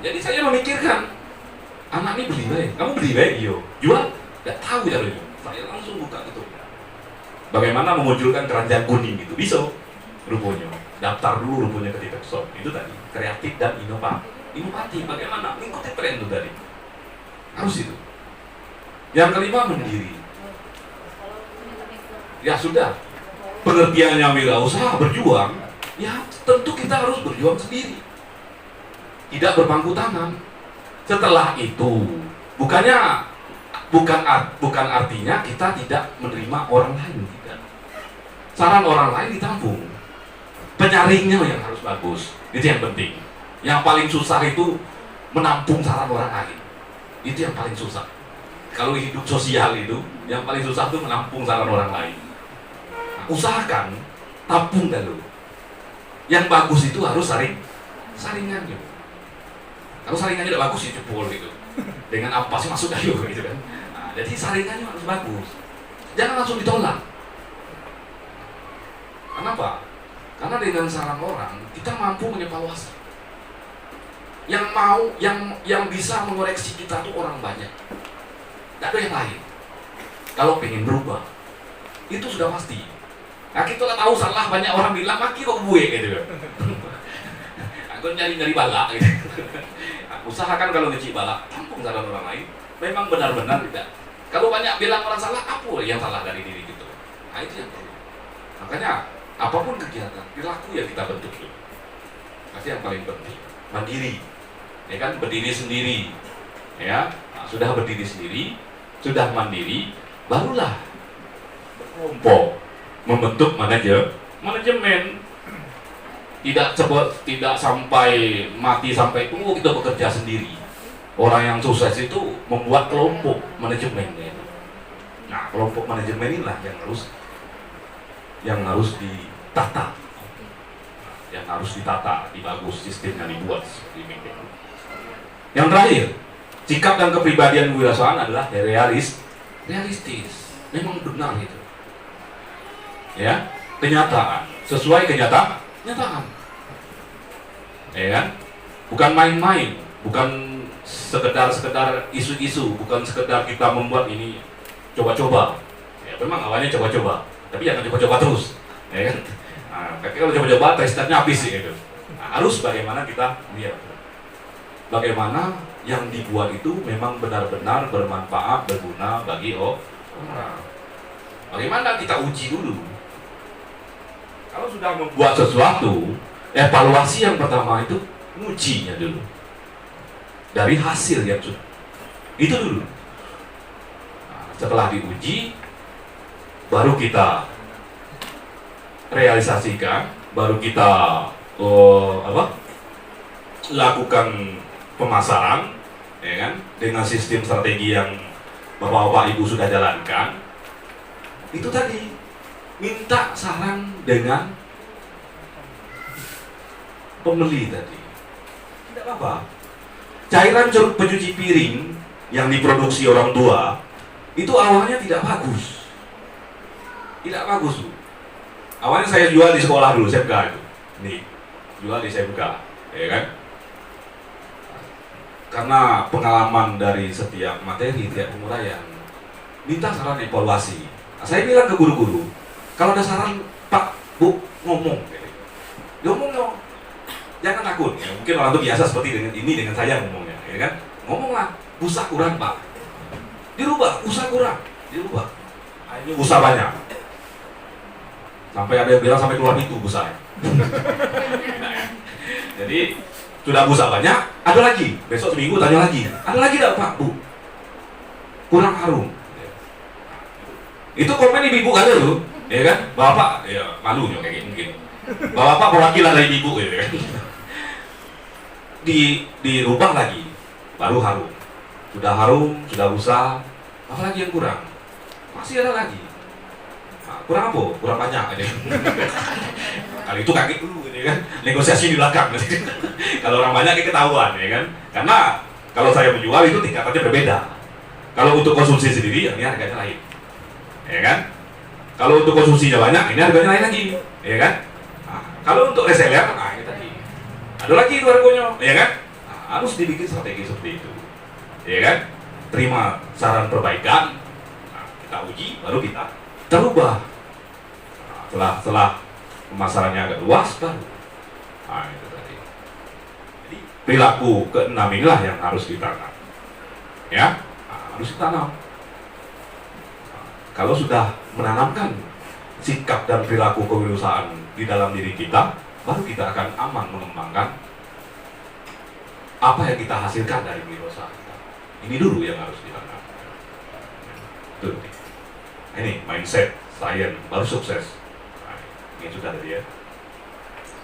Jadi saya memikirkan anak ini beli baik, kamu beli baik yo. Jual? Gak tahu ya loh. Saya langsung buka itu. Bagaimana memunculkan keranjang kuning itu bisa rupanya. Daftar dulu rupanya ke TikTok. Itu tadi kreatif dan inovatif. Bagaimana mengikuti tren itu tadi. Harus itu. Yang kelima, mandiri. ya sudah. Pengertiannya wirausaha berjuang, ya tentu kita harus berjuang sendiri. Tidak berpangku tangan. Setelah itu, bukan artinya kita tidak menerima orang lain, tidak. Saran orang lain ditampung. Penyaringnya yang harus bagus, itu yang penting. Yang paling susah itu menampung saran orang lain. Itu yang paling susah. Kalau hidup sosial itu, yang paling susah itu menampung saran orang lain. Nah, usahakan tampung dulu. Yang bagus itu harus saringannya. Kalau saringannya tidak bagus ya jebol gitu. Dengan apa sih masuk ayo gitu kan. Nah, jadi saringannya harus bagus. Jangan langsung ditolak. Kenapa? Karena dengan saran orang kita mampu mengevaluasi. Yang bisa mengoreksi kita tuh orang banyak. Tidak ada yang lain. Kalau pengen berubah, itu sudah pasti. Nah kita tahu salah, banyak orang bilang maki kok gue gitu kan. Aku nyari balak gitu. Nah, usahakan kalau ngecik balak, tampung saran orang lain. Memang benar-benar tidak. Kalau banyak bilang orang salah, apa yang salah dari diri gitu. Nah itu yang perlu. Makanya apapun kegiatan, perilaku yang kita bentuk itu. Pasti yang paling penting. Mandiri. Ya kan, berdiri sendiri. Ya, nah, sudah berdiri sendiri, sudah mandiri, barulah berkelompok membentuk manajemen. Tidak sampai mati sampai tunggu kita bekerja sendiri. Orang yang sukses itu membuat kelompok manajemen. Nah, kelompok manajemen inilah yang harus ditata. Yang harus ditata, dibagus sistemnya dibuat seperti ini. Yang terakhir, sikap dan kepribadian kewirausahaan adalah realistis. Memang benar itu. Ya, kenyataan, sesuai kenyataan. Ya kan? Bukan main-main, bukan sekedar isu-isu, bukan sekedar kita membuat ini coba-coba. Ya, memang awalnya coba-coba, tapi jangan coba-coba terus. Ya kan? Nah, tapi kalau coba-coba tesnya habis gitu. Nah, harus bagaimana kita lihat. Bagaimana yang dibuat itu memang benar-benar bermanfaat, berguna bagi orang. Bagaimana kita uji dulu. Kalau sudah membuat sesuatu, evaluasi yang pertama itu ujinya dulu. Dari hasil yang sudah. Itu dulu. Nah, setelah diuji, baru kita realisasikan, baru kita lakukan pemasaran, ya kan, dengan sistem strategi yang bapak-bapak ibu sudah jalankan. Itu tadi minta saran dengan pembeli tadi. Tidak apa-apa. Cairan pencuci piring yang diproduksi orang tua itu awalnya tidak bagus. Tidak bagus, Bu. Awalnya saya jual di sekolah dulu, SMK itu. Nih, jual di SMK, ya kan? Karena pengalaman dari setiap materi, setiap penguraian, minta saran evaluasi. Nah, saya bilang ke guru-guru, kalau ada saran, Pak, Bu, ngomong. Ngomong dong. Jangan takut. Ya, mungkin orang itu biasa seperti dengan saya ngomongnya, ya kan? Ngomonglah, busa kurang, Pak. Dirubah, usaha kurang. Dirubah. Nah, ini busa banyak. Sampai ada yang bilang sampai keluar itu busanya. Jadi sudah busa banyak, ada lagi. Besok seminggu tanya lagi. Ada lagi enggak, Pak, Bu? Kurang harum. Itu komen ibu kan dulu, ya kan? Bapak, ya malu ya kayak mungkin. Bapak perwakilan dari ibu, ya kan? Dirubah lagi, baru harum. Sudah harum, sudah busa, apa lagi yang kurang? Masih ada lagi. Nah, kurang apa? Kurang banyak aja. Kali itu kaget dulu, ya kan? Negosiasi di belakang. Kalau orang banyak ketahuan, ya kan? Karena kalau saya menjual itu tingkatannya berbeda. Kalau untuk konsumsi sendiri, ini harganya lain, ya kan? Kalau untuk konsumsinya banyak, ini harganya lain lagi, ya kan? Nah, kalau untuk reseller, nah ini tadi ada lagi itu harganya, ya kan? Nah, harus dibikin strategi seperti itu, ya kan? Terima saran perbaikan, nah, kita uji, baru kita terubah. Nah, setelah pemasarannya agak luas, baru. Nah, itu tadi. Jadi perilaku keenam inilah yang harus ditanam, ya, nah, harus ditanam. Nah, kalau sudah menanamkan sikap dan perilaku kewirausahaan di dalam diri kita, baru kita akan aman mengembangkan apa yang kita hasilkan dari wirausaha kita. Ini dulu yang harus ditanam. Tuh. Ini mindset, science, baru sukses. Nah, ini sudah tadi ya.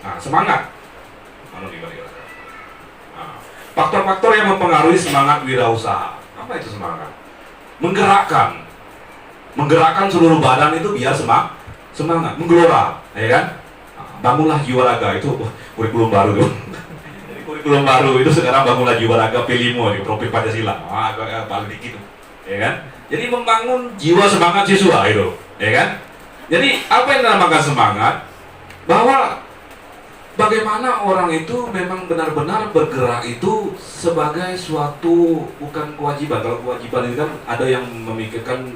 Nah, semangat. Nah, faktor-faktor yang mempengaruhi semangat wirausaha. Apa itu semangat? Menggerakkan seluruh badan itu biar semangat, menggelora, ya kan? Nah, bangunlah jiwa raga itu kurikulum baru tuh. Kurikulum baru itu sekarang bangunlah jiwa raga P5 di Tropik Pancasila. Paling dikit tuh, ya kan? Jadi membangun jiwa semangat siswa itu, ya kan? Jadi apa yang dinamakan semangat? Bahwa bagaimana orang itu memang benar-benar bergerak itu sebagai suatu bukan kewajiban. Kalau kewajiban itu kan ada yang memikirkan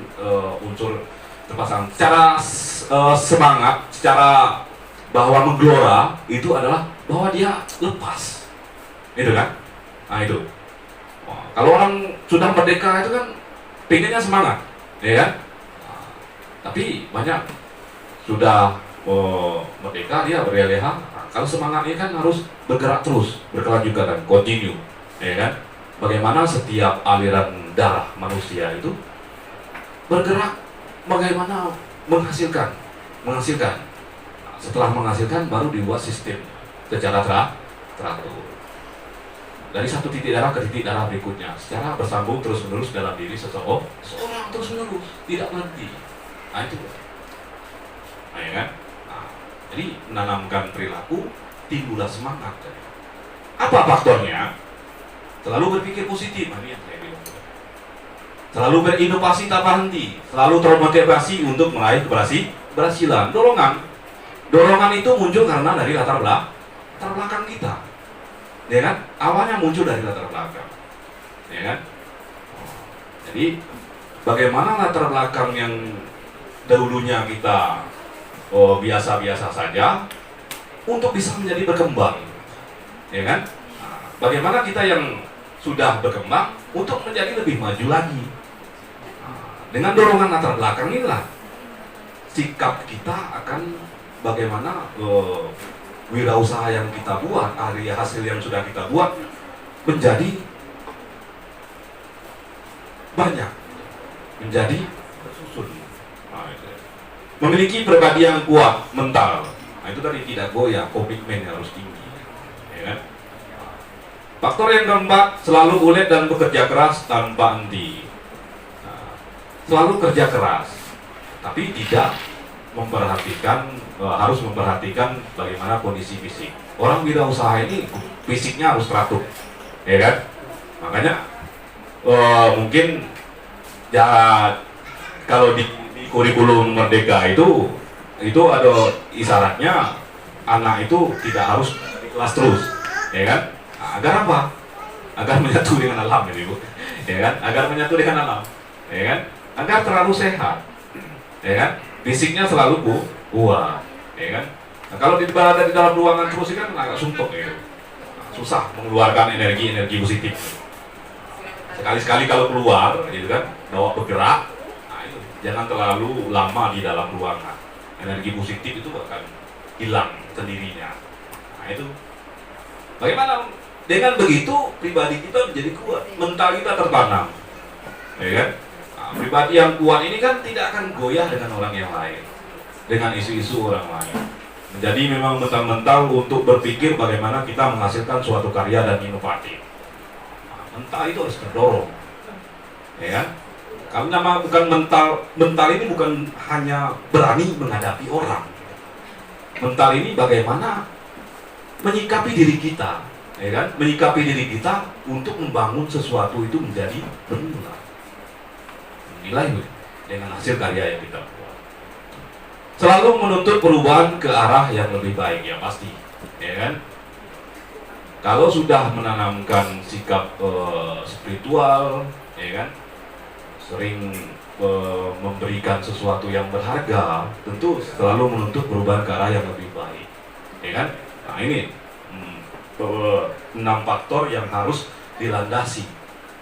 unsur terpasang. Secara semangat, secara bahwa menggelora itu adalah bahwa dia lepas, itu kan? Nah itu. Kalau orang sudah merdeka itu kan pengennya semangat, ya kan? Tapi banyak sudah merdeka dia berleha. Kalau semangat ini kan harus bergerak terus, berkelanjutan, continue, ya kan? Bagaimana setiap aliran darah manusia itu bergerak, bagaimana menghasilkan. Setelah menghasilkan baru dibuat sistem secara teratur. Dari satu titik darah ke titik darah berikutnya, secara bersambung terus-menerus dalam diri seseorang terus-menerus, tidak berhenti. Nah itu, nah, ya kan? Jadi menanamkan perilaku, timbullah semangat. Apa faktornya? Selalu berpikir positif, ini yang saya bilang. Selalu berinovasi tanpa henti, selalu termotivasi untuk meraih keberhasilan. Dorongan itu muncul karena dari latar belakang kita, ya kan? Awalnya muncul dari latar belakang, ya kan? Jadi bagaimana latar belakang yang dahulunya kita biasa-biasa saja untuk bisa menjadi berkembang, ya kan? Nah, bagaimana kita yang sudah berkembang untuk menjadi lebih maju lagi? Nah, dengan dorongan latar belakang inilah sikap kita akan bagaimana wirausaha yang kita buat, hasil yang sudah kita buat menjadi banyak, menjadi tersusun. Memiliki pribadi yang kuat, mental. Nah itu tadi tidak goyah, komitmen harus tinggi, ya kan? Faktor yang keempat, selalu ulet dan bekerja keras tanpa henti. Nah, selalu kerja keras, tapi tidak harus memperhatikan bagaimana kondisi fisik. Orang wirausaha ini fisiknya harus teratur, ya kan? Makanya mungkin ya kalau di kurikulum Merdeka itu ada isyaratnya anak itu tidak harus di kelas terus, ya kan? Nah, agar apa? Agar menyatu dengan alam, ya, Bu. Ya kan? Agar menyatu dengan alam, ya kan? Agar terlalu sehat, ya kan? Fisiknya selalu kuat, ya kan? Nah, kalau berada di dalam ruangan terus kan agak suntuk, ya. Nah, susah mengeluarkan energi positif. Sekali-sekali kalau keluar, gitu kan, bawa bergerak. Jangan terlalu lama di dalam ruangan. Energi positif itu akan hilang sendirinya. Nah itu. Bagaimana? Dengan begitu pribadi kita menjadi kuat, mental kita tertanam, ya kan? Nah, pribadi yang kuat ini kan tidak akan goyah dengan orang yang lain, dengan isu-isu orang lain. Menjadi memang mental untuk berpikir bagaimana kita menghasilkan suatu karya dan inovatif. Nah, mental itu harus terdorong, ya kan? Kalau nama bukan mental ini bukan hanya berani menghadapi orang. Mental ini bagaimana menyikapi diri kita, ya kan? Menyikapi diri kita untuk membangun sesuatu itu menjadi benar. Nilai dengan hasil karya yang kita buat. Selalu menuntut perubahan ke arah yang lebih baik, ya pasti, ya kan? Kalau sudah menanamkan sikap spiritual, ya kan? Sering memberikan sesuatu yang berharga, tentu selalu menuntut perubahan ke arah yang lebih baik, ya kan? Nah ini 6 faktor yang harus dilandasi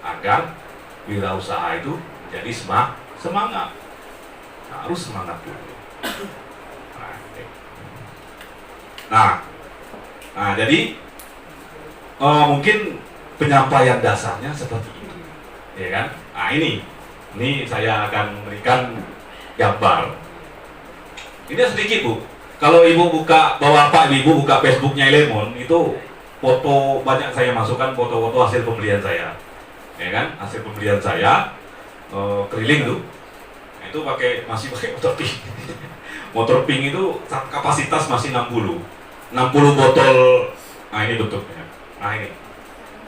agar wirausaha itu menjadi semangat. Nah, harus semangat dulu. Nah, jadi mungkin penyampaian dasarnya seperti itu, ya kan? Nah ini saya akan memberikan gambar. Ini sedikit Bu. Kalau ibu bapak ibu buka Facebooknya Lemon, itu foto banyak saya masukkan foto-foto hasil pembelian saya, ya kan? Hasil pembelian saya keliling tuh. Nah, itu masih pakai motor pink. Motor pink itu kapasitas masih 60 botol. Nah ini bentuknya. Nah ini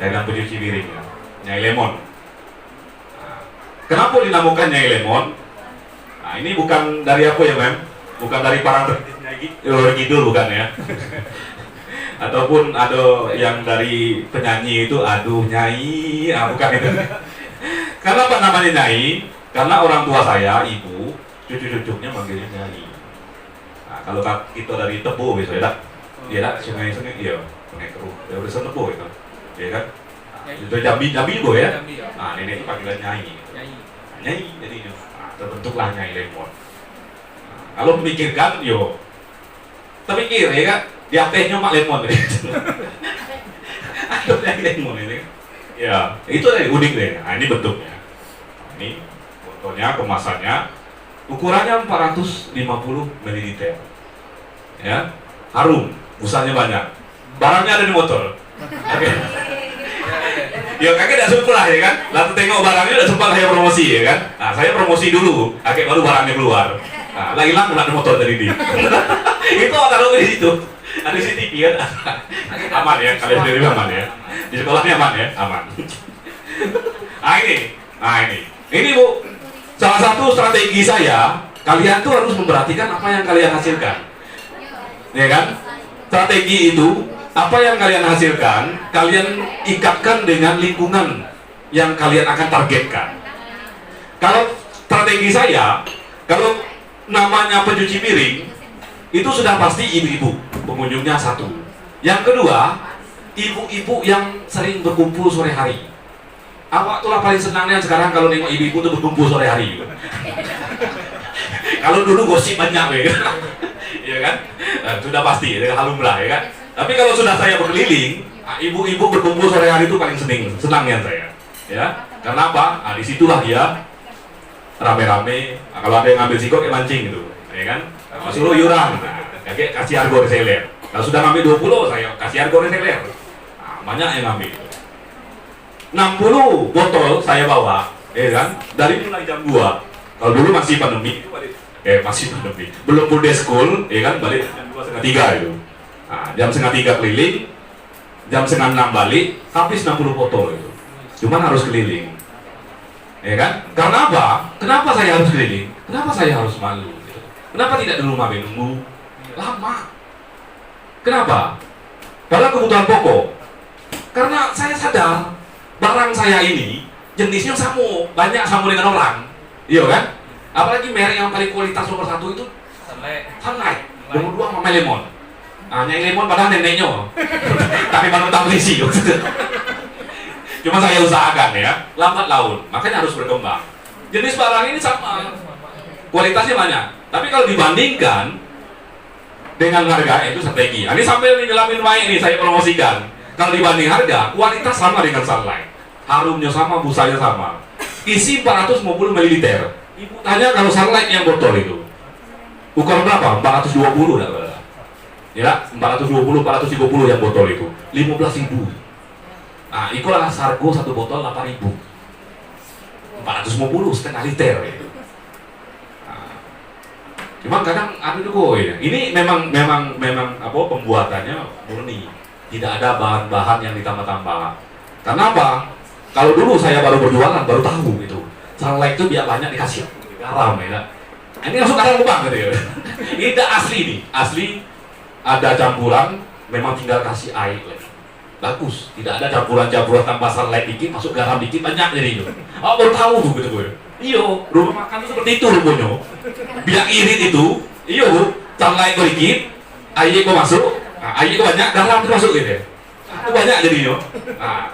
dalam pencuci piring ya, Nyai Lemon. Nah, kenapa dinamakan Nyai Lemon? Nah ini bukan dari apa ya Mem? Bukan dari parang Nyai Kidul bukan ya? Ataupun ada yang dari penyanyi itu, aduh Nyai, bukan itu. Karena apa namanya Nyai? Karena orang tua saya, ibu, cucu-cucunya manggilnya Nyai. Nah, kalau kita dari Tebo biasa ya, iya tak? Sungai-sungai, iya, Sungai Keruh, ya udah Tebo itu, ya kan? Itu Jambi juga ya. Nah, nenek itu panggilan Nyai. Nyai, jadinya, terbentuklah Nyai Lemon. Nah, kalau memikirkan, terpikir ya kan? Di atasnya Mak Lemon deh. Ada Nyai Lemon ini. Ya, itu unik deh. Nah, ini bentuknya. Ini fotonya, kemasannya, ukurannya 450 ml. Ya, harum, busanya banyak. Barangnya ada di motor. Oke. Ya kakek tidak sempat lah ya kan. Lalu tengok barangnya tidak sempat saya promosi ya kan. Nah, saya promosi dulu, kakek baru barangnya keluar. Nah, lah hilang ada motor tadi di. Itu taruh di situ. Ada CCTV kan. Aman ya, kalian sendiri aman ya. Di sekolahnya aman ya, aman. Nah ini. Ini Bu, salah satu strategi saya, kalian tuh harus memperhatikan apa yang kalian hasilkan. Ya kan? Strategi itu, apa yang kalian hasilkan, kalian ikatkan dengan lingkungan yang kalian akan targetkan. Kalau strategi saya, kalau namanya pencuci piring, itu sudah pasti ibu-ibu, pengunjungnya satu. Yang kedua, ibu-ibu yang sering berkumpul sore hari. Awak tuh lah paling senangnya sekarang kalau nengok ibu-ibu tuh berkumpul sore hari. Kalau dulu gosip banyak, ya kan? Sudah pasti, halumrah ya kan? Tapi kalau sudah saya berkeliling, ibu-ibu berkumpul sore hari itu paling senangnya saya. Ya, karena apa? Nah, disitulah dia rame-rame. Nah, kalau ada yang ngambil singkong, kayak mancing gitu, ya kan? Suruh yuran, kakek kasih harga reseller. Kalau sudah ngambil 20, saya kasih harga reseller. Nah, banyak yang ngambil. 60 botol saya bawa, ya kan? Dari mulai jam 2. Kalau dulu masih pandemi, belum full day school, ya kan? Balik jam 2 setengah 3 itu. Nah, jam setengah 3 keliling, jam setengah 6 balik, habis 60 botol itu. Cuman harus keliling, ya kan? Karena apa? Kenapa saya harus keliling? Kenapa saya harus malu? Gitu? Kenapa tidak di rumah nunggu? Lama. Kenapa? Padahal kebutuhan pokok. Karena saya sadar barang saya ini jenisnya banyak sama dengan orang, iya kan? Apalagi merek yang paling kualitas nomor 1 itu Sunlight, nomor 2 Mama Lemon. Nah, Nyai Lemon padahal neneknya, tapi baru tak berisi. Cuma saya usahakan ya, lambat laun, makanya harus berkembang. Jenis barang ini sama, kualitasnya banyak, tapi kalau dibandingkan dengan harga itu strategi. Ini sambil nyelamin baik ini saya promosikan. Kalau dibanding harga, kualitas sama dengan Sunlight. Harumnya sama, busanya sama. Isi 450 ml. Ibu tanya kalau Sunlight yang botol itu. Ukuran berapa? 420 enggak berapa? Ya, 420, 430 yang botol itu. 15.000. Nah, itulah sargo satu botol 8.000. 450 setengah liter itu. Nah, cuma kadang ada juga ya. Ini memang apa pembuatannya murni. Tidak ada bahan-bahan yang ditambah-tambah. Karena apa? Kalau dulu saya baru berjualan, baru tahu gitu. Sunlight itu biar banyak dikasih garam ya. Ini langsung garam lubang gitu ya. Ini tidak asli nih. Asli ada campuran, memang tinggal kasih air lagi. Bagus. Tidak ada campuran-campuran tambah Sunlight dikit, masuk garam dikit, banyak jadi itu. Oh, baru tahu tuh gitu gue. Iyo, rumah makan itu seperti itu rupanya. Biar irit itu, iyo, Sunlight gue dikit, air gue masuk. Nah, air itu banyak, garam itu masuk gitu ya. Nah, itu banyak jadinya. Nah,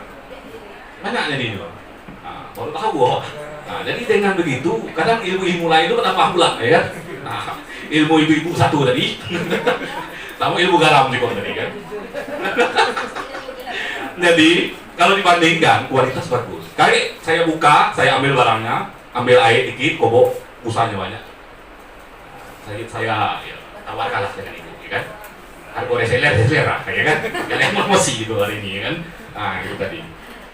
banyak jadinya. Nah, baru tahu gua. Nah, jadi dengan begitu, kadang ilmu-ilmu lain itu kenapa pula, ya kan? Nah, ilmu ibu-ibu satu tadi. Sama ilmu garam juga tadi kan. Jadi kalau dibandingkan kualitas bagus. Kayak saya buka, saya ambil barangnya, ambil air dikit, kobok, usahanya banyak. Saya ya, tawarkanlah dengan itu, ya kan? Harga reseller lah, ya kan? Kalian emosi gitu hari ini, ya kan? Nah itu tadi.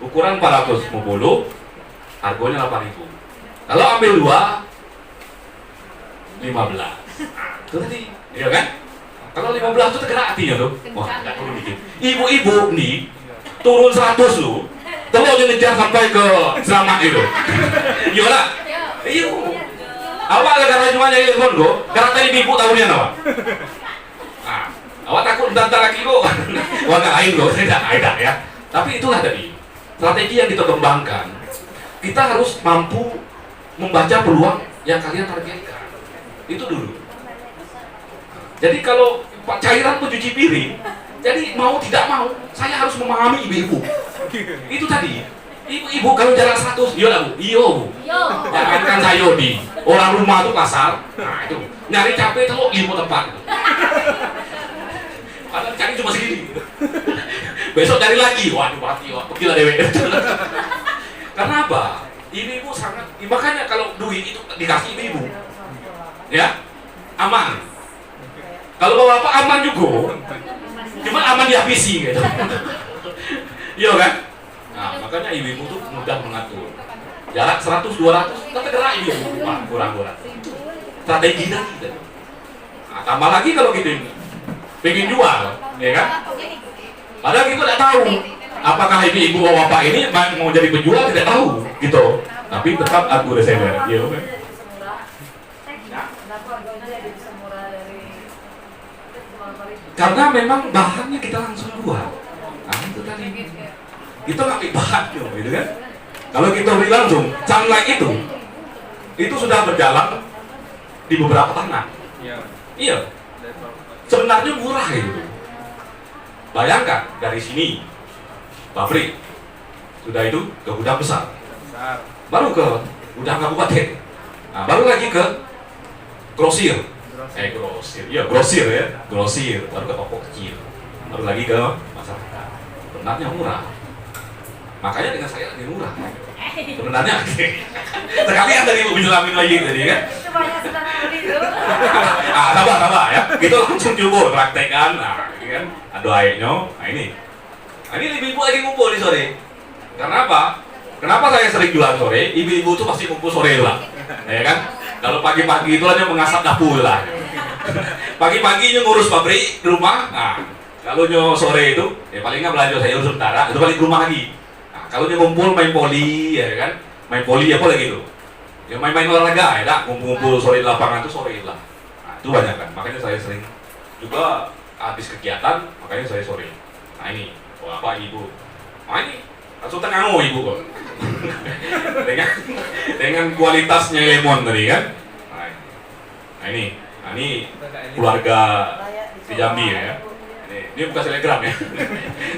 Ukuran 450, harganya 8.000. Kalau ambil 2, 15. Nah, itu tadi, ya kan? Kalau 15 itu terkena hatinya tuh. Wah, nggak perlu bikin. Ibu-ibu nih turun 100 lu, terus dia ngejar sampai ke Selamat itu. Gimana? Iya. Awak karena cuma nyari telepon kok, karena tadi ibu tahunya apa? Nah, awak takut bentar lagi kok. Wah nggak air kok, tidak ada ya. Tapi itulah tadi strategi yang kita kembangkan. Kita harus mampu membaca peluang yang kalian targetkan. Itu dulu. Jadi kalau cairan pencuci piring, jadi mau tidak mau, saya harus memahami ibu-ibu. Itu tadi. Ibu-ibu kalau jalan 100, iya lah bu, iya bu. Jangan kan saya di orang rumah tuh pasar, nah itu nyari capek telur 5 tempat. Padahal cari cuma segini. Besok cari lagi, waduh mati, wah gila dewe. Karena apa? Ibu-ibu sangat, makanya kalau duit itu dikasih ibu-ibu, ya aman. Kalau bapak aman juga, cuma aman dihabisi gitu. Iya kan? Nah, makanya ibu-ibu tuh mudah mengatur. Jarak 100, 200, tetap gerak ibu-ibu. Wah, kurang-kurang. Strategi tadi. Nah, tambah lagi kalau gitu pengen jual, ya kan? Padahal kita tidak tahu apakah ibu-ibu bapak ini mau jadi penjual, tidak tahu, gitu. Tapi tetap aku reseller, ya kan? Karena memang bahannya kita langsung buat. Nah itu tadi kita ngambil bahannya, gitu kan? Kalau kita beli langsung, sunlight itu sudah berjalan di beberapa tanah. Iya. Sebenarnya murah itu. Bayangkan dari sini pabrik, sudah itu ke gudang besar, baru ke gudang kabupaten, nah, baru lagi ke grosir. Grosir ya, grosir, baru ke toko kecil, baru lagi ke masyarakat. Sebenarnya murah, makanya dengan saya lebih murah. Sebenarnya sekalian tadi mau menjelamin lagi tadi kan. Sabar ya, kita langsung coba praktekkan, nah ini kan ada airnya, nah ini ibu-ibu lagi ngumpul di sore. Karena apa? Kenapa saya sering jualan sore? Ibu-ibu tuh pasti ngumpul sore lah, ya kan? Kalau pagi-pagi itu hanya mengasap dapur lah. Pagi-paginya ngurus pabrik di rumah. Nah, kalau sore itu, ya paling nggak belanja sayur sementara, itu balik ke rumah lagi. Nah, kalau ngumpul main poli, ya kan? Main poli apa lagi itu? Ya main-main olahraga, ya tak? Ngumpul sore di lapangan itu sore lah. Nah, itu banyak kan. Makanya saya sering juga habis kegiatan, makanya saya sore. Nah ini, apa ibu? Nah ini langsung tengah ibu kok. dengan kualitasnya lemon tadi kan. Nah ini keluarga di Jambi ya. Ini bukan selegram ya.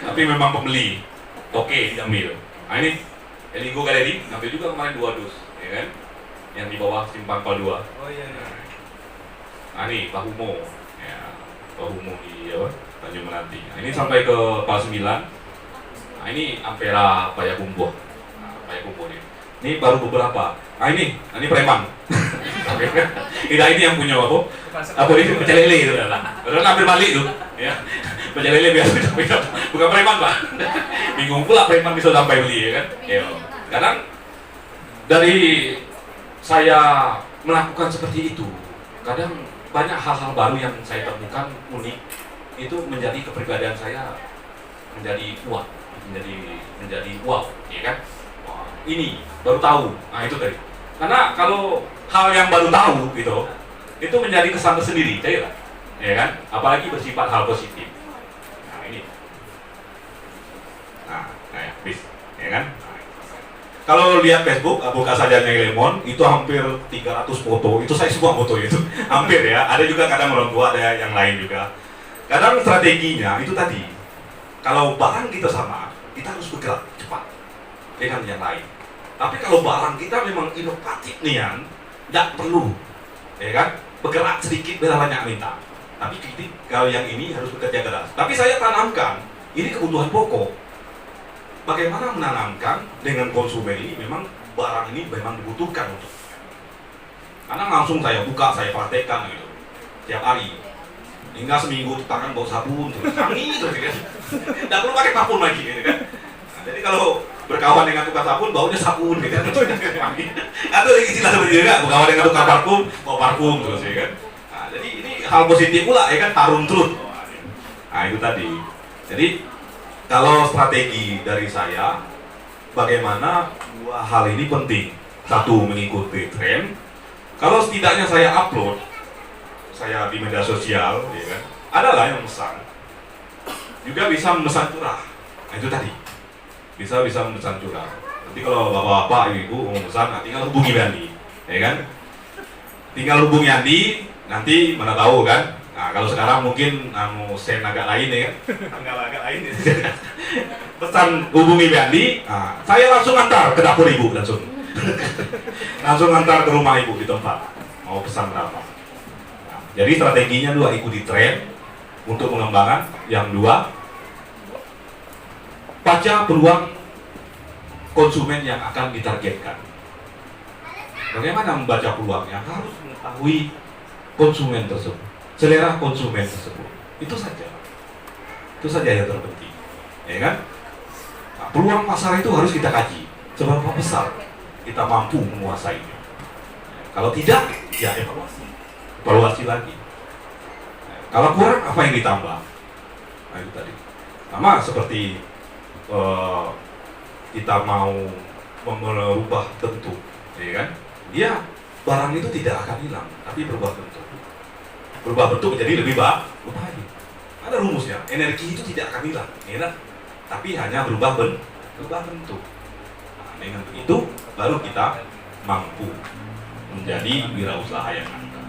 Tapi memang pembeli toke di Jambi. Nah ini Eligo Galeri ngambil juga kemarin 2 dus, ya kan? Yang di bawah simpang Pal 2. Oh iya. Nah ini Bahumo, ya Bahumo di Tanjung Meranti. Nah ini sampai ke Pal 9. Nah ini Ampera Payakumbuh. Nah, Payakumbuh ini. Ini baru beberapa. Nah ini preman. Ini yang punya apa? Apa ini pecel lele itu lah. Udah ambil balik tuh, ya. Pecel lele biasa bukan preman pak. Bingung pula preman bisa sampai beli, ya kan? Ya. Kadang dari saya melakukan seperti itu, kadang banyak hal-hal baru yang saya temukan unik. Itu menjadi kepribadian saya menjadi kuat. menjadi wow, ya kan? Wah, ini baru tahu. Nah itu tadi. Karena kalau hal yang baru tahu gitu, itu menjadi kesan tersendiri, ya kan? Apalagi bersifat hal positif. Nah ini. Nah, ya, bis, ya kan? Kalau lihat Facebook, buka saja Nyai Lemon, itu hampir 300 foto. Itu saya semua foto itu, hampir ya. Ada juga kadang orang tua, ada yang lain juga. Kadang strateginya itu tadi. Kalau barang kita sama, kita harus bergerak cepat dengan yang lain. Tapi kalau barang kita memang inovatif nih tidak perlu, ya kan? bergerak sedikit biar banyak minta. Tapi kalau yang ini harus bekerja keras. Tapi saya tanamkan, ini kebutuhan pokok. Bagaimana menanamkan dengan konsumen ini memang barang ini memang dibutuhkan untuk. Karena langsung saya buka, saya praktekkan gitu, tiap hari. Hingga seminggu tangan bau sabun terus, wangi terus kan. Tidak perlu pakai parfum lagi gitu kan. Nah, jadi kalau berkawan dengan tukang sabun, baunya sabun gitu kan. Atau istilah seperti itu kan, berkawan dengan tukang parfum, bau parfum terus ya kan. Nah, jadi ini hal positif pula ya kan, harum terus. Nah itu tadi. Jadi kalau strategi dari saya, bagaimana dua hal ini penting. Satu, mengikuti tren. Kalau setidaknya saya upload, saya di media sosial, ya kan, adalah yang memesan. Juga bisa memesan curah. Nah itu tadi. Bisa memesan curah. Nanti kalau bapak-bapak, ibu mau memesan, nah, tinggal hubungi Andi, ya kan? Tinggal hubungi Andi, nanti mana tahu kan? Nah kalau sekarang mungkin sen agak lain ya kan? agak lain ya. Pesan hubungi Andi, nah, saya langsung antar ke dapur ibu langsung. Langsung antar ke rumah ibu di tempat. Mau pesan berapa? Nah, jadi strateginya dua, ikuti tren untuk pengembangan. Yang dua, baca peluang konsumen yang akan ditargetkan. Bagaimana membaca peluangnya? Harus mengetahui konsumen tersebut, selera konsumen tersebut. Itu saja yang terpenting, ya kan? Nah, peluang pasar itu harus kita kaji. Seberapa besar kita mampu menguasainya. Kalau tidak, ya evaluasi lagi. Kalau kurang, apa yang ditambah? Nah itu tadi. Sama seperti kita mau merubah bentuk, ya kan? Dia barang itu tidak akan hilang, tapi berubah bentuk. Berubah bentuk menjadi lebih baik. Ada rumusnya. Energi itu tidak akan hilang, ya kan? Tapi hanya berubah bentuk. Nah, dengan begitu baru kita mampu menjadi wirausaha yang andal.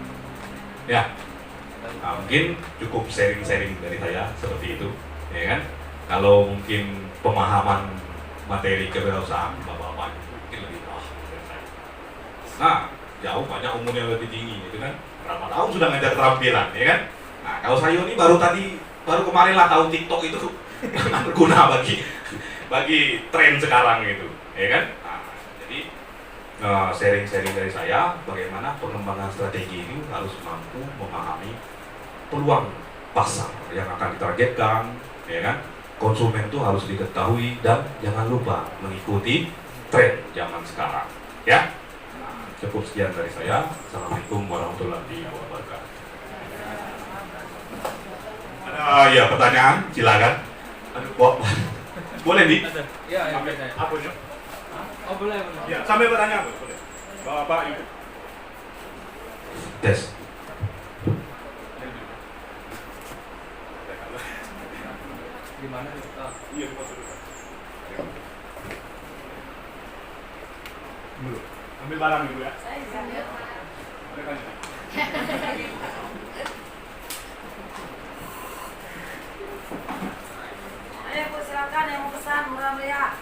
Ya, nah, mungkin cukup sharing-sharing dari saya seperti itu, ya kan? Kalau mungkin pemahaman materi kewirausahaan bapak-bapak mungkin lebih bawah dari saya. Nah, jauh banyak umurnya lebih tinggi, gitu kan? Berapa tahun sudah ngajar keterampilan, ya kan? Nah, kalau saya ini baru kemarin lah tahu TikTok itu berguna bagi tren sekarang gitu, ya kan? Nah, jadi sharing-sharing dari saya bagaimana pengembangan strategi ini harus mampu memahami peluang pasar yang akan ditargetkan, ya kan? Konsumen itu harus diketahui dan jangan lupa mengikuti tren zaman sekarang, ya. Nah, cukup sekian dari saya. Assalamualaikum warahmatullahi wabarakatuh. Ada ya pertanyaan, silakan. Boleh nih? Ya, Apa itu? Oh boleh. Ya, sambil bertanya boleh. Bapak Ibu. Tes. Gimana itu? Iya, masuk dulu. Dulu. Ambil barang dulu ya. Ayo Bu, silakan yang mau pesan murah meriah.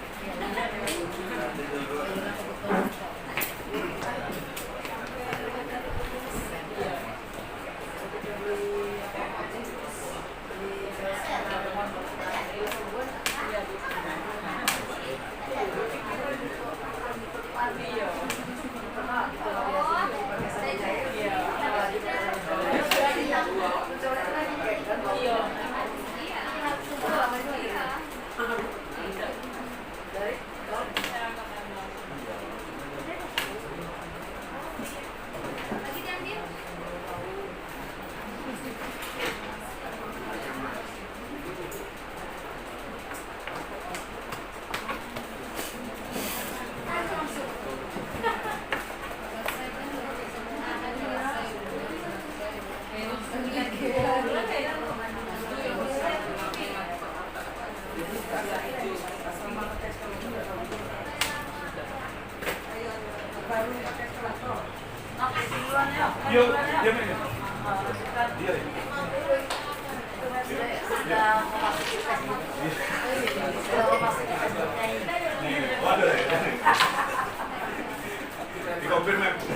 Dikonfirmasi.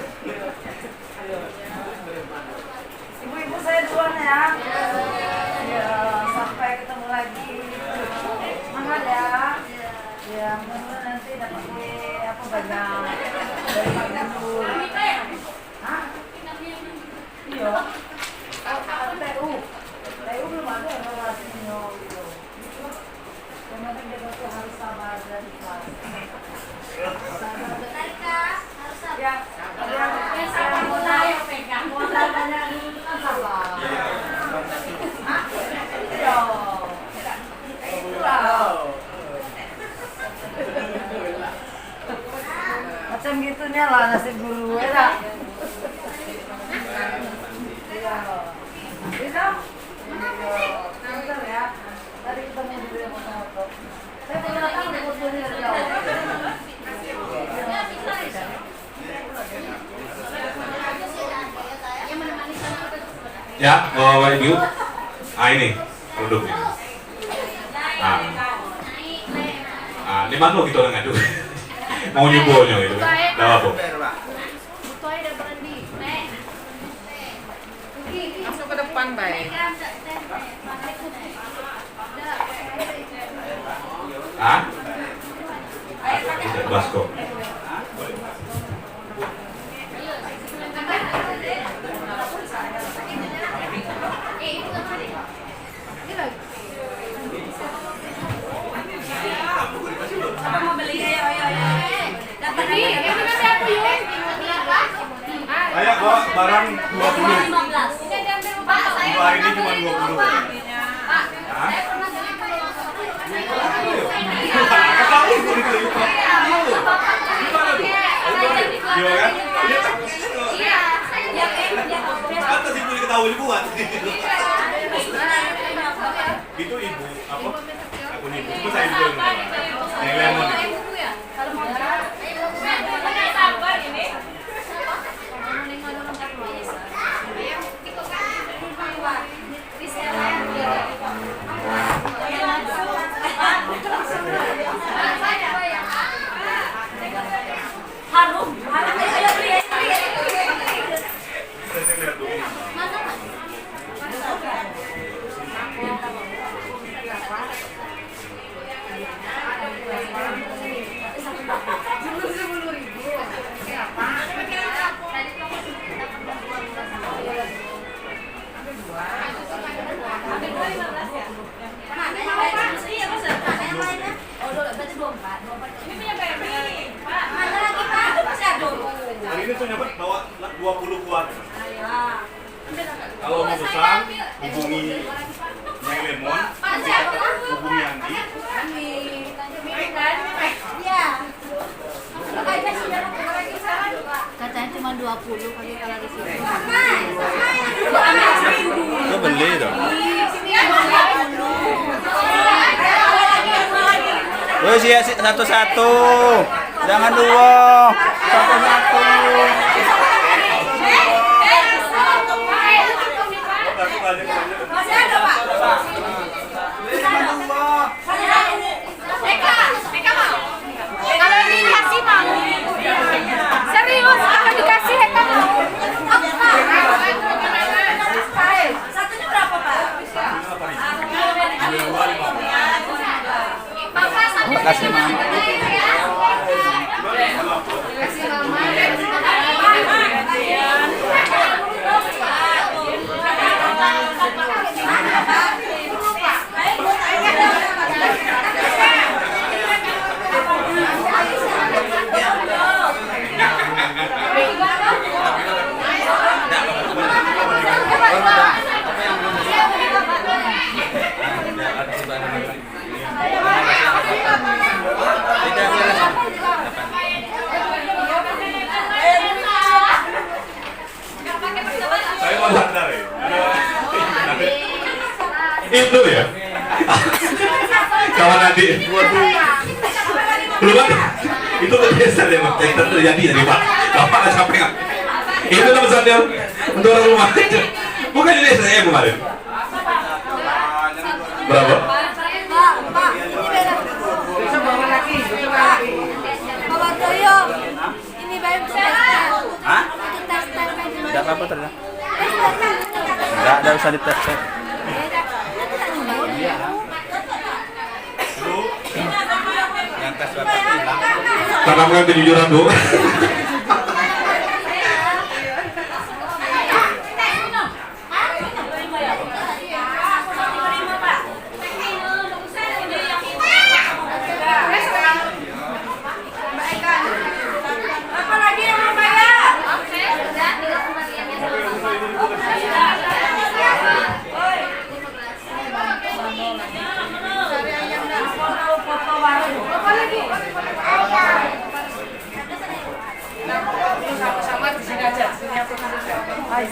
ya. Ya, sampai ketemu lagi. Semangat ya. Ya, mudah-mudahan nanti dapat apa banyak dari Pak Guru. Hah? Iya. TU. TU belum ada evaluasinya gitu. Yang penting kita tuh harus sabar dan ikhlas. Ya, yang modal banyak dulu kan sabar. Iya. Itulah. Macam gitunya lah nasib guru ya. Iya. Bisa? Bentar ya. Tadi ketemu dulu yang foto-foto. Saya mau datang ke fotonya dari awal. Ya, Bapak Ibu. Ah ini produknya. Ini mana kita orang ngadu? Mau nyobonya gitu. Dah apa? Langsung ke depan, baik. Ah? Tidak basko. Ayo bawa barang 20. Dua hari ini cuma 20. Iya kan? Atas ibu diketahui buat. Itu ibu apa? Aku ibu. Cuma saya ibu yang lemon. Hari ini tuh nyoba bawa 20 kuat. Kalau mau pesan, hubungi Nyai Lemon, hubungi Andi. Katanya cuma 20 kali kalau di sini. Itu beli dong. Wes ya satu-satu. Jangan dua. Satu-satu. Masih ada, Pak? Eka mau? Kalau ini dikasih mau? Serius, akan dikasih Eka mau? Satunya berapa, Pak? Makasih, Mama. Saya mau sadar ya. Itu ya. Kawan adik. Belum ada. Itu biasa ya, Pak. Yang terjadi ya, Pak. Bapak ada sampai nggak? Itu nama saya untuk orang rumah. Bukan ini saya kemarin. Berapa? Pak, ini beda. Besok bawa lagi, besok bawa lagi. Bawa Toyo. Ini baru tes. Hah? Itu tes. Enggak apa-apa ternyata. Enggak Tidak usah dites. Yang tes bapak hilang. Tanamkan kejujuran, Bu. Apalagi yang mau bayar? Foto baru. Apa lagi? Sama-sama di sini aja.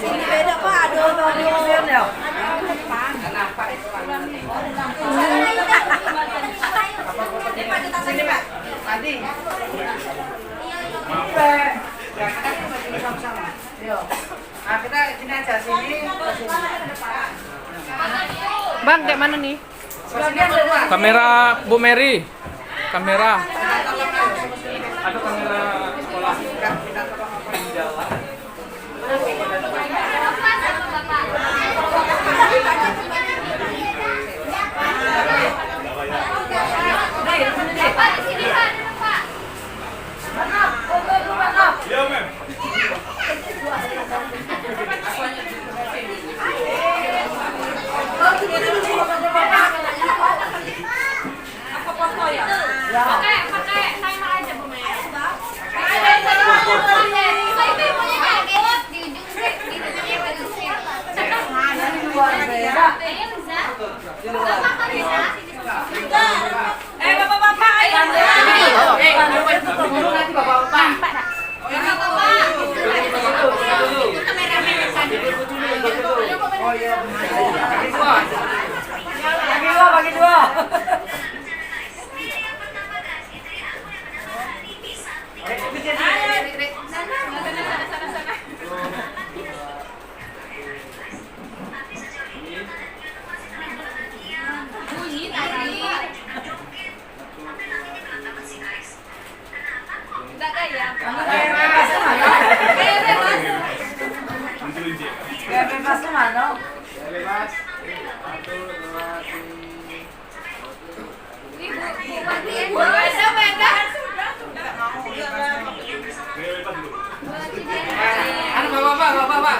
Sini beda Pak, ada audio ya. Nah, Pak itu sini Pak. Tadi. Ya, kita sini sama-sama. Yo. Nah, kita sini aja sini. Bang, kayak mana nih? Sebagian kedua. Kamera Bu Mary. Kamera. Ada kamera sekolah. Bapak di sini Pak, Pak. Iya, Mem. Pakai timer aja Bu Mei. Bapak-bapak, ayo. Itu tunggu nanti bapak-bapak. Oh iya. Bagi dua. Bunyi tadi. Enggak kayak. Bebas kemana? Bebas. 1, 2, 3. Anu bapak-bapak.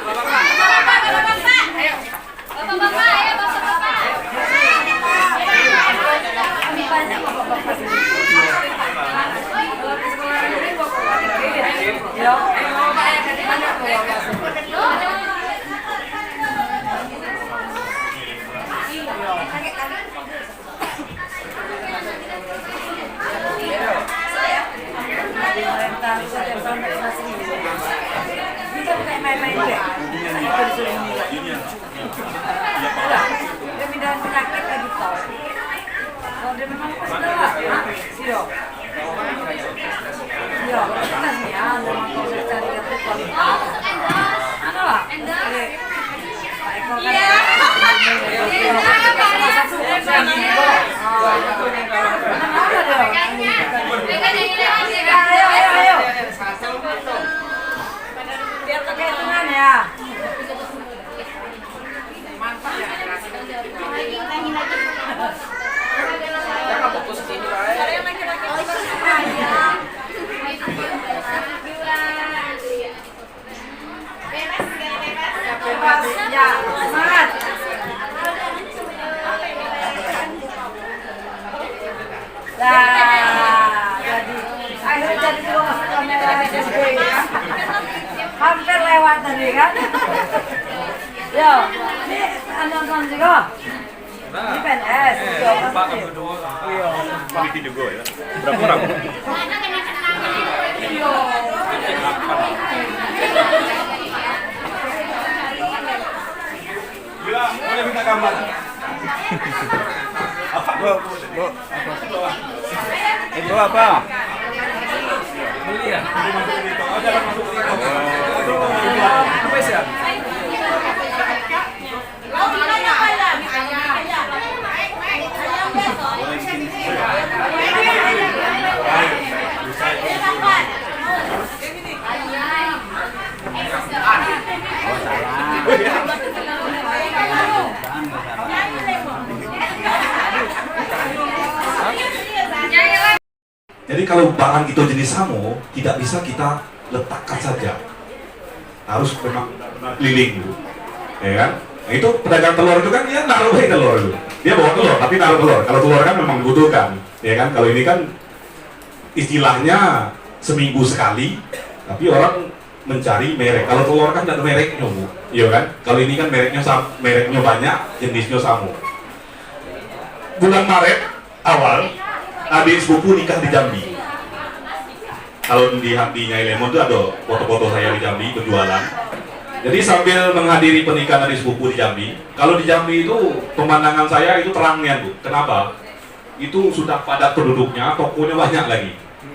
Ayo. Bapak-bapak, ayo bapak-bapak. Main-main deh. Dia pindahan penyakit lagi tau. Kalau dia memang sudah, iya. Iya, kan ya, memang kalau saya cari kata kualitas. Ano lah? Pak Eko kan. Iya. Salah satu kan Eko. Mana dong? Ayo. Biar pakai hitungan ya. Jangan fokus sini, Pak. Bebas. Ya, semangat. Nah, akhirnya jadi dua masuk kamera SD ya. Hampir lewat tadi kan. Yo, ini nonton juga. Ini PNS. Yo, Pak, pasti. berdua. Iya. Bikin juga ya. Berapa orang? Yo. Bilang, boleh minta gambar. Bu, apa? Beli ya? Apa sih? kalau barang itu jenis samo, tidak bisa kita letakkan saja. Harus memang benar-benar keliling gitu. Ya kan? Nah, itu pedagang telur itu kan dia naruh telur itu. Dia bawa telur, tapi naruh telur. Kalau telur kan memang dibutuhkan, ya kan? Kalau ini kan istilahnya seminggu sekali, tapi orang mencari merek. Kalau telur kan ada mereknya, Bu. Iya kan? Kalau ini kan mereknya banyak, jenisnya sama. Bulan Maret awal, adik sepupu nikah di Jambi. Kalau di Nyai Lemon itu ada foto-foto saya di Jambi berjualan. Jadi sambil menghadiri pernikahan adik sepupu di Jambi, kalau di Jambi itu pemandangan saya itu terangnya, Bu. Kenapa? Itu sudah padat penduduknya, tokonya banyak lagi,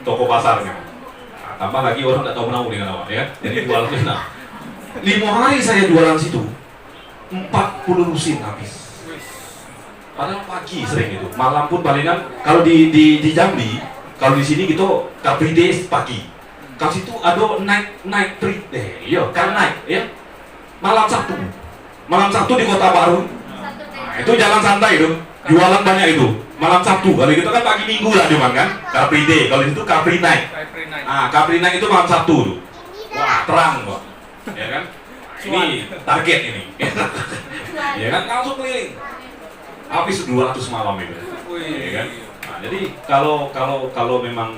toko pasarnya. Nah, tambah lagi orang tidak tahu menau dengan apa, ya. Jadi jualan enak. 5 hari saya jualan situ, 40 lusin habis. Padahal pagi sering itu, malam pun palingan. Kalau di Jambi, kalau di sini gitu Car Free Day pagi. Kalau situ ada night free day, iya kan naik, ya. Malam Sabtu di Kota Baru. Nah, itu jalan santai itu, jualan banyak itu. Malam Sabtu, kalau gitu kan pagi Minggu lah cuman kan, Car Free Day. Kalau itu Car Free Night. Nah, Car Free Night itu malam Sabtu tuh. Wah, terang kok. Ya kan? Ini target ini. Ya kan? Langsung keliling. Habis 200 malam itu. Ya kan? Nah, jadi kalau memang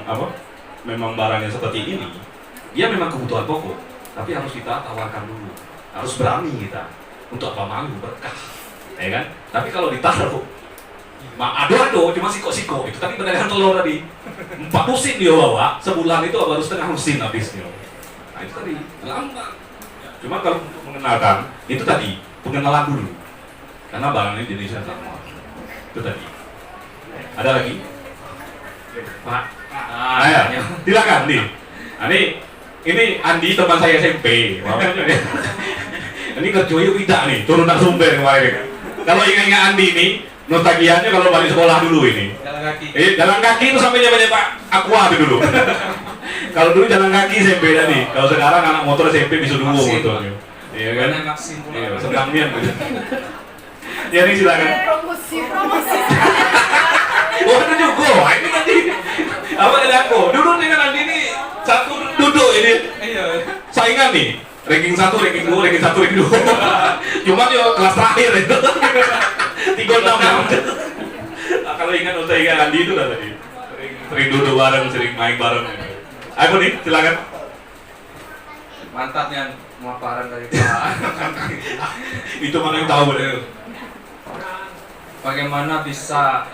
memang barangnya seperti ini, dia memang kebutuhan pokok, tapi harus kita tawarkan dulu. Harus berani kita. Untuk apa malu berkah. Ya kan? Tapi kalau ditaruh ado cuma siko-siko itu tadi pedagang telur tadi 4 lusin dia bawa sebulan itu baru setengah lusin habisnya. Nah itu tadi lambat. Cuma kalau mengenalkan itu tadi pengenalan dulu karena barangnya jenisnya sama. Itu tadi. Ada lagi? Pak. Ya. Silakan nih. Nah, ini Andi teman saya SMP. Ini kecuali tidak nih turunan Sumber kemarin. Kalau ingat Andi ini nostalgianya kalau balik sekolah dulu ini. Jalan kaki itu sampai nyampe Pak Aqua dulu. Kalau dulu jalan kaki SMP tadi. Kalau sekarang anak motor SMP bisa dulu motornya. Iya kan? Iya, sedangnya gitu. Ya ini silakan. Promosi. Oh itu juga. Ini tadi apa ada aku? Dulu dengan Andi ini satu duduk ini. Iya. Saingan nih. Ranking 1, ranking 2, ranking 1, ranking 2. Cuman yo kelas terakhir itu. 36. Nah, kalau ingat Andi itu lah tadi. Sering duduk bareng, sering main bareng. Ayo nih, silakan. Mantapnya pemaparan dari Pak. Itu mana yang tahu bener. Bagaimana bisa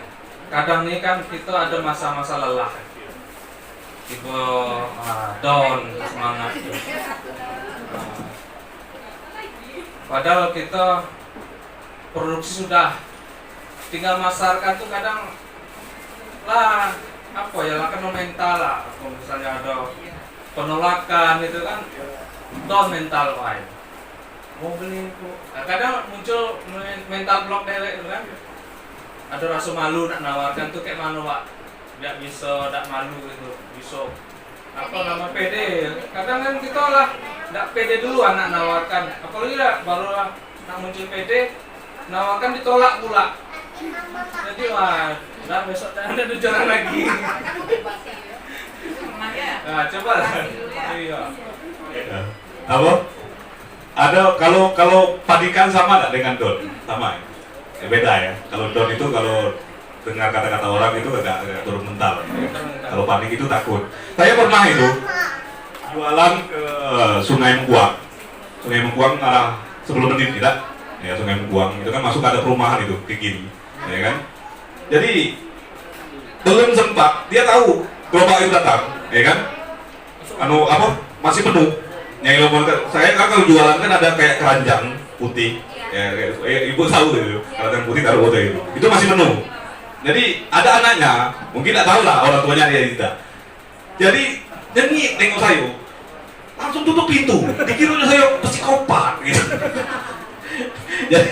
kadang nih kan kita ada masa-masa lelah. Tipe down semangat. Padahal kita produksi sudah tinggal masarkan tuh kadang lah apa ya lah kan mental lah. Kalau misalnya ada penolakan itu kan down mental wae. Mau beli itu. Nah, kadang muncul mental block dewek itu kan. Ada rasa malu nak nawarkan tuh kayak mana Pak? Tidak bisa, tidak malu gitu. Bisa apa nama pede. Kadang kan kita lah tidak pede dulu anak nawarkan. Apalagi lah baru lah nak muncul pede, nawarkan ditolak pula. Jadi wah, dah besok ada jalan lagi. Nah, coba lah. Iya. Apa? Ada kalau panikan sama nggak dengan don? Sama ya? Beda ya. Kalau don itu kalau dengar kata-kata orang itu agak turun mental. Kalau panik itu takut. Saya pernah itu jualan ke Sungai Mengkuang. Sungai Mengkuang arah 10 menit tidak? Ya Sungai Mengkuang itu kan masuk ada perumahan itu ke kiri, ya kan? Jadi belum sempat dia tahu gerobak itu datang, ya kan? Masih penuh. Yang saya kan kalau jualan kan ada kayak keranjang putih, ya, ibu tahu itu keranjang putih taruh foto itu masih penuh. Jadi ada anaknya, mungkin tidak tahu lah orang tuanya dia tidak. Jadi nyengit nengok saya, langsung tutup pintu. Dikiranya saya psikopat gitu. Jadi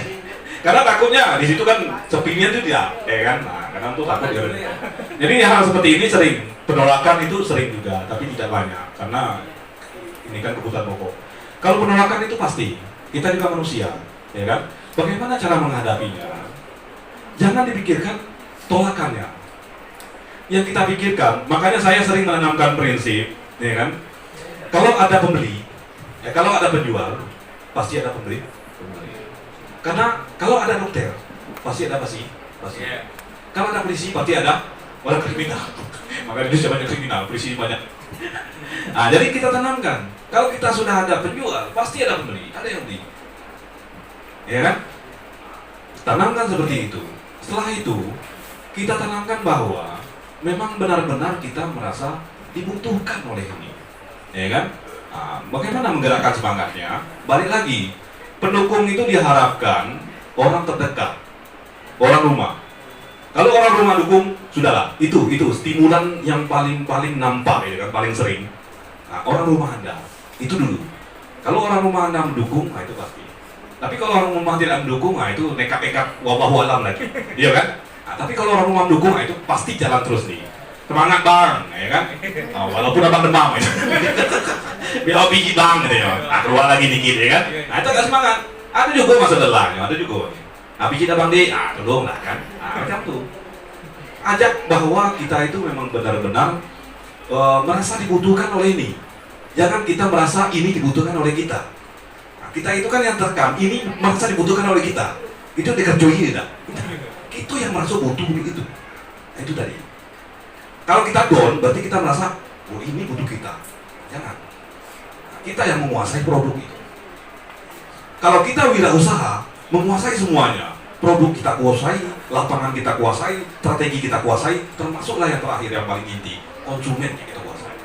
karena takutnya di situ kan sepinya itu dia, ya kan? Nah, karena itu takut ya. Jadi hal seperti ini sering, penolakan itu sering juga, tapi tidak banyak karena ini kan kebutuhan pokok. Kalau penolakan itu pasti, kita juga manusia, ya kan? Bagaimana cara menghadapinya? Jangan dipikirkan tolakannya. yang kita pikirkan. Makanya saya sering menanamkan prinsip, ya kan? Kalau ada pembeli, ya kalau ada penjual, pasti ada pembeli. Karena kalau ada dokter, pasti ada pasti. Kalau ada polisi, pasti ada orang kriminal. Makanya Indonesia banyak kriminal, polisi banyak. Nah, jadi kita tanamkan. Kalau kita sudah ada penjual, pasti ada pembeli, ada yang beli. Ya kan? Tanamkan seperti itu. Setelah itu, kita tanamkan bahwa memang benar-benar kita merasa dibutuhkan oleh ini. Ya kan? Nah, bagaimana menggerakkan semangatnya? Balik lagi, pendukung itu diharapkan orang terdekat, orang rumah. Kalau orang rumah dukung, sudahlah. Itu stimulan yang paling nampak, ya kan? Paling sering. Nah, orang rumah Anda, itu dulu. Kalau orang rumah Anda mendukung, nah itu pasti. Tapi kalau orang rumah tidak mendukung, nah itu nekat-nekat wabah alam lagi, iya kan? Nah, tapi kalau orang rumah mendukung, nah itu pasti jalan terus nih. Semangat bang, ya kan? Oh, walaupun abang demam, ya. Biar biji bang, gitu ya. Nah, keluar lagi dikit, ya kan? Nah, itu agak semangat. Ada juga masa lelahnya, ada juga. Nah, biji abang deh, tolong lah kan? Nah, macam tuh. Ajak bahwa kita itu memang benar-benar merasa dibutuhkan oleh ini. Jangan kita merasa ini dibutuhkan oleh kita. Nah, kita itu kan yang terekam, ini merasa dibutuhkan oleh kita. Itu dikerjoi tidak? Itu yang merasa butuh itu. Nah, itu tadi. Kalau kita down, berarti kita merasa, oh ini butuh kita. Jangan. Kita yang menguasai produk itu. Kalau kita wirausaha, menguasai semuanya. Produk kita kuasai, lapangan kita kuasai, strategi kita kuasai, termasuklah yang terakhir, yang paling inti, konsumen yang kita kuasai.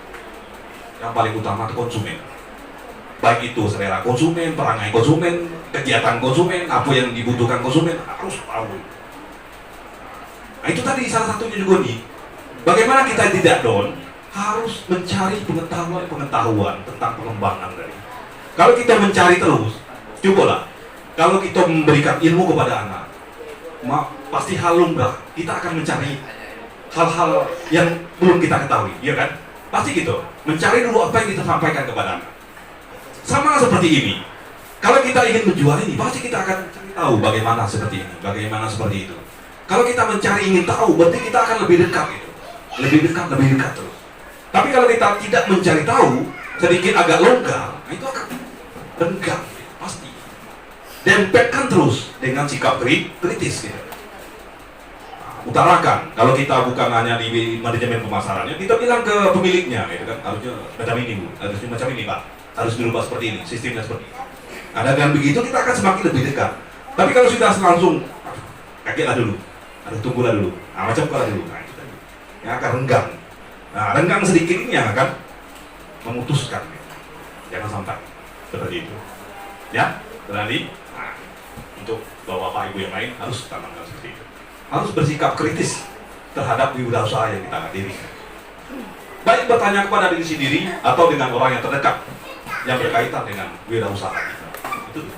Yang paling utama itu konsumen. Baik itu selera konsumen, perangai konsumen, kegiatan konsumen, apa yang dibutuhkan konsumen, harus tahu. Nah itu tadi salah satunya juga nih. Bagaimana kita tidak down, harus mencari pengetahuan tentang pengembangan dari. Kalau kita mencari terus, cobalah. Kalau kita memberikan ilmu kepada anak, pasti hal lumrah. Kita akan mencari hal-hal yang belum kita ketahui, ya kan? Pasti gitu. Mencari dulu apa yang kita sampaikan kepada anak. Sama seperti ini. Kalau kita ingin menjual ini, pasti kita akan cari tahu bagaimana seperti ini, bagaimana seperti itu. Kalau kita mencari ingin tahu, berarti kita akan lebih dekat itu. Lebih dekat terus. Tapi kalau kita tidak mencari tahu, sedikit agak longgar, itu akan renggang, pasti. Dempetkan terus dengan sikap kritis gitu. Nah, utarakan, kalau kita bukan hanya di manajemen pemasarannya, kita bilang ke pemiliknya gitu kan, harusnya macam ini Bu, harusnya macam ini Pak, harus dirubah seperti ini, sistemnya seperti ini. Nah, dengan begitu kita akan semakin lebih dekat. Tapi kalau sudah langsung, kagetlah dulu, tunggulah dulu, macam kalah dulu, nah itu tadi, yang akan renggang. Nah, renggang sedikit ini yang akan memutuskan, jangan sampai seperti itu. Ya, berani. Untuk bapak ibu yang lain harus tanamkan seperti itu. Harus bersikap kritis terhadap wirausaha yang kita hadiri. Baik bertanya kepada diri sendiri atau dengan orang yang terdekat yang berkaitan dengan wirausaha kita. Itu.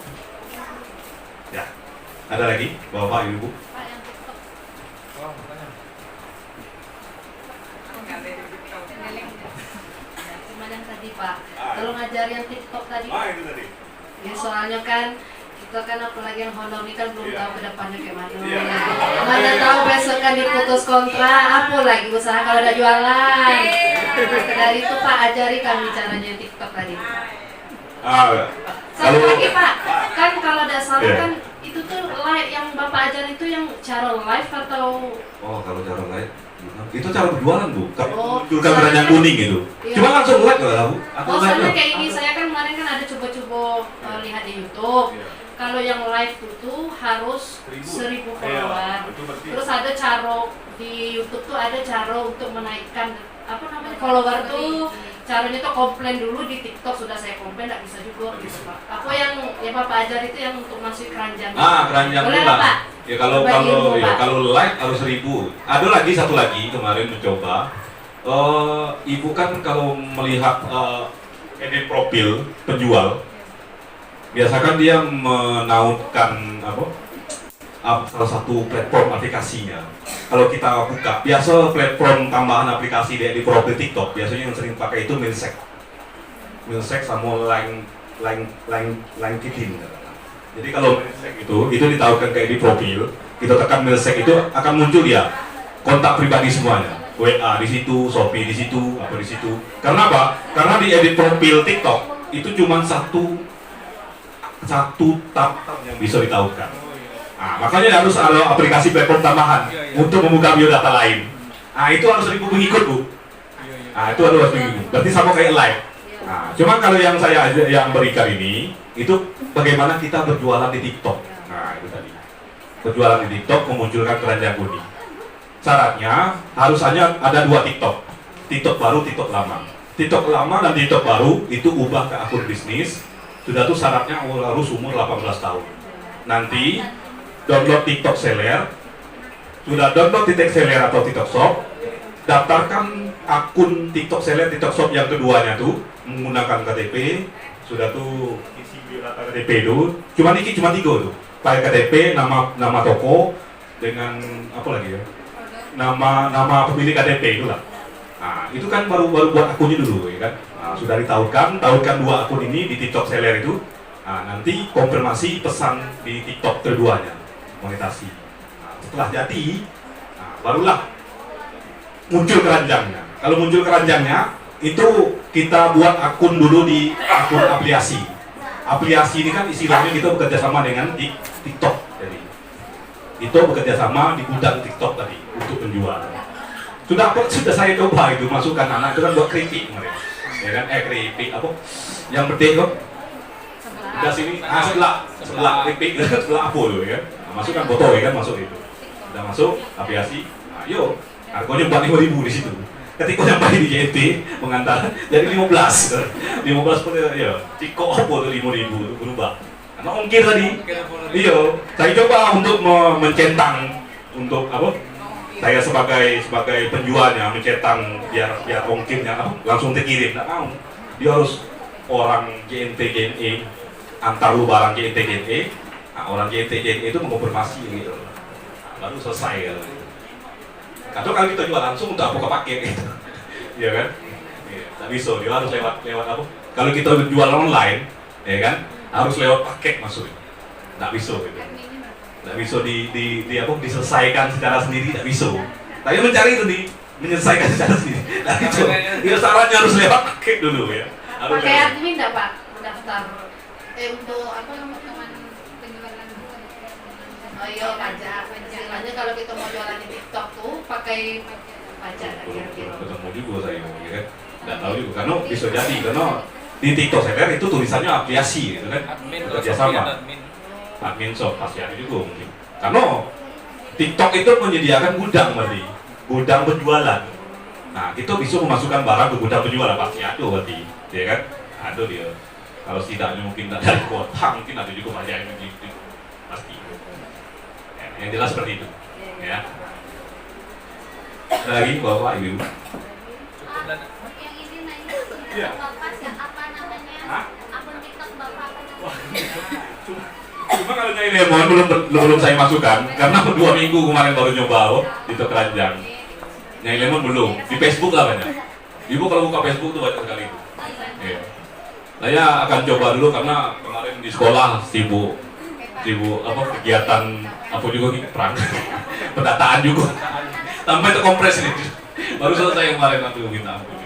Ya. Ada lagi bapak ibu? Cuma yang tadi Pak, kalau ngajar yang TikTok tadi. Itu tadi. Ya soalnya kan kita kan apalagi yang honor ini kan belum tahu ke depannya kayak mana. Mana tahu besok kan diputus kontrak, apa lagi usaha kalau ada jualan. Dari itu Pak ajari kami caranya TikTok tadi. Satu lagi Pak, kan kalau ada salah kan itu tuh live yang Bapak ajar itu yang cara live atau? Oh kalau cara live, itu cara berjualan Bu. Munculkan soalnya brand yang kuning itu. Iya. Cuma langsung live nggak Bu? Oh soalnya kayak ini saya kan kemarin kan ada coba-coba lihat di YouTube. Kalau yang live itu harus 1.000 follower. Terus ada cara di YouTube tuh ada cara untuk menaikkan apa namanya follower tuh. Caranya tuh komplain dulu di TikTok, sudah saya komplain nggak bisa juga gitu Pak. Apa yang Bapak ajar itu yang untuk masuk keranjang. Keranjang boleh lah. Pak? Ya kalau live harus 1.000. Ada lagi satu lagi kemarin mencoba. Ibu kan kalau melihat edit profil penjual, biasakan dia menautkan salah satu platform aplikasinya. Kalau kita buka, biasa platform tambahan aplikasi di profil TikTok, biasanya yang sering pakai itu Milsec sama LinkedIn. Jadi kalau Milsec itu ditautkan kayak di profil, kita tekan Milsec itu akan muncul dia kontak pribadi semuanya. WA di situ, Shopee di situ, apa di situ. Karena apa? Karena di edit profil TikTok itu cuma satu tab yang bisa ditautkan. Nah, makanya harus ada aplikasi platform tambahan untuk membuka biodata lain. Nah, itu harus 1.000 pengikut, Bu. Nah, itu harus pengikut. Berarti sama kayak live. Nah, cuma kalau yang saya yang berikan ini itu bagaimana kita berjualan di TikTok. Nah, itu tadi. Berjualan di TikTok memunculkan keranjang kuning. Syaratnya harus hanya ada 2 TikTok. TikTok baru, TikTok lama. TikTok lama dan TikTok baru itu ubah ke akun bisnis. Sudah tuh syaratnya harus umur 18 tahun. Nanti download TikTok Seller. Sudah download TikTok Seller atau TikTok Shop, daftarkan akun TikTok Seller, TikTok Shop yang keduanya tuh menggunakan KTP. Sudah tuh isi biodata KTP itu. Cuma 3 tuh. File KTP, nama toko dengan apa lagi ya? Nama pemilik KTP itulah. Nah, itu kan baru buat akunnya dulu ya kan. Nah, sudah ditautkan 2 akun ini di TikTok Seller itu. Nah, nanti konfirmasi pesan di TikTok keduanya, monetasi. Nah, setelah jadi, nah, barulah muncul keranjangnya. Kalau muncul keranjangnya, itu kita buat akun dulu di akun aplikasi. Aplikasi ini kan istilahnya kita bekerja sama dengan TikTok. Jadi, itu bekerja sama di gudang TikTok tadi untuk penjualan. Sudah saya coba itu masukkan anak itu kan buat keripik kemarin, ya kan? Keripik apa? Yang gede kok. Udah sini, sebelah keripik, sebelah apa dulu ya? Nah, masukkan foto ya kan masuk itu. Udah masuk aplikasi, ayo harganya buat 5.000 di situ. Ketika nyampe di JNT mengantar jadi 15 pun ya. Ciko apa tuh 5.000 itu berubah. Karena ongkir tadi. Iya, saya coba untuk mencentang untuk apa? Saya sebagai penjualnya mencetang biar ongkirnya langsung terkirim, nggak mau. Dia harus orang JNT JNE antar lu barang JNT JNE, nah, orang JNT JNE itu mengonfirmasi gitu, nah, baru selesai gitu. Atau kalau kita jual langsung untuk apa paket gitu, ya kan? Nggak bisa, dia harus lewat apa? Kalau kita jual online, ya kan? Harus lewat paket maksudnya, nggak bisa gitu. Nggak bisa diselesaikan secara sendiri, nggak bisa. Tapi mencari itu menyelesaikan secara sendiri. Nah itu, dia syaratnya harus lewat paket dulu ya. Pakai admin nggak Pak? Daftar untuk apa teman penjualan? Oh iya pajak. Istilahnya kalau kita mau jualan di TikTok tuh pakai pajak. Ketemu juga saya, ya kan? Nggak tahu juga, karena bisa jadi karena di TikTok Seller itu tulisannya aplikasi, gitu kan? Kerjasama. Admin shop pasti ada juga mungkin. Karena TikTok itu menyediakan gudang penjualan. Nah, kita bisa memasukkan barang ke gudang penjualan pasti ada berarti, ya kan? Ada dia. Kalau setidaknya mungkin dari kota, mungkin ada juga banyak yang begitu, pasti. Ya, yang jelas seperti itu, ya. Lagi bapak ibu. Yang ini nanya Iya. Bapak apa namanya? Hah? Akun TikTok Bapak apa Wah, namanya? cuma kalau Nyai Lemon belum saya masukkan karena 2 minggu kemarin baru nyoba itu keranjang. Nyai Lemon belum, di Facebook lah banyak. Ibu kalau buka Facebook tuh banyak sekali. Iya. Saya akan coba dulu karena kemarin di sekolah sibuk apa kegiatan apa juga nih perang pendataan juga sampai terkompres ini baru selesai kemarin aku minta ampun.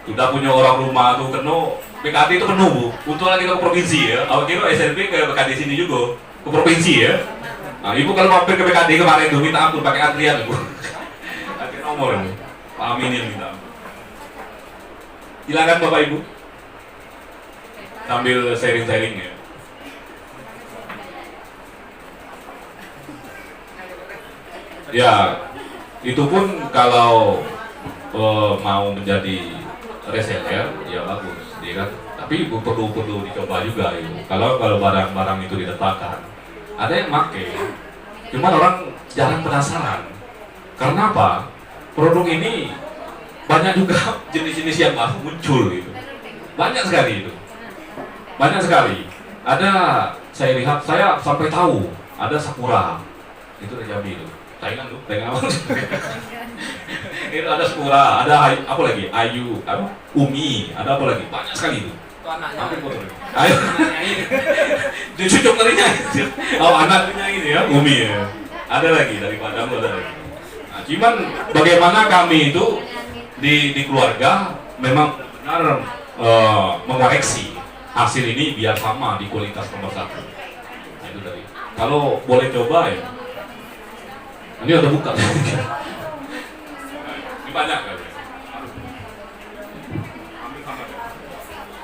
Sudah punya orang rumah tuh kena PKD itu penuh Bu. Untuk lagi ke provinsi ya. Awal kira SMP ke PKD sini juga ke provinsi ya. Nah ibu kalau mampir ke PKD kemarin tuh minta ampun pakai antrian Bu. Pakai nomor Bu. Pak Aminin minta ampun. Silakan Bapak Ibu. Sambil sharing-sharing ya. Ya, itu pun kalau mau menjadi reseller ya bagus, ya kan. Tapi perlu dicoba juga itu. Kalau barang-barang itu diletakkan, ada yang pakai. Cuma orang jarang penasaran. Karena apa? Produk ini banyak juga jenis-jenis yang baru muncul gitu. Banyak sekali itu. Banyak sekali. Ada saya lihat, saya sampai tahu ada Sakura. Itu dari Jambi itu. Thailand tuh, Thailand apa? Itu ada Sakura, ada apa lagi? Ayu, apa? Umi, ada apa lagi? Banyak sekali itu. Itu anaknya. Hampir foto. Ayo. Cucuk ngerinya. Oh, anaknya ini ya, Umi ya. Ada lagi dari Padang ada lagi. Nah, cuman bagaimana kami itu di keluarga memang benar mengoreksi hasil ini biar sama di kualitas nomor 1. Nah, itu dari. Kalau boleh coba ya. Ini udah buka. Ini banyak kali. Ambil sama.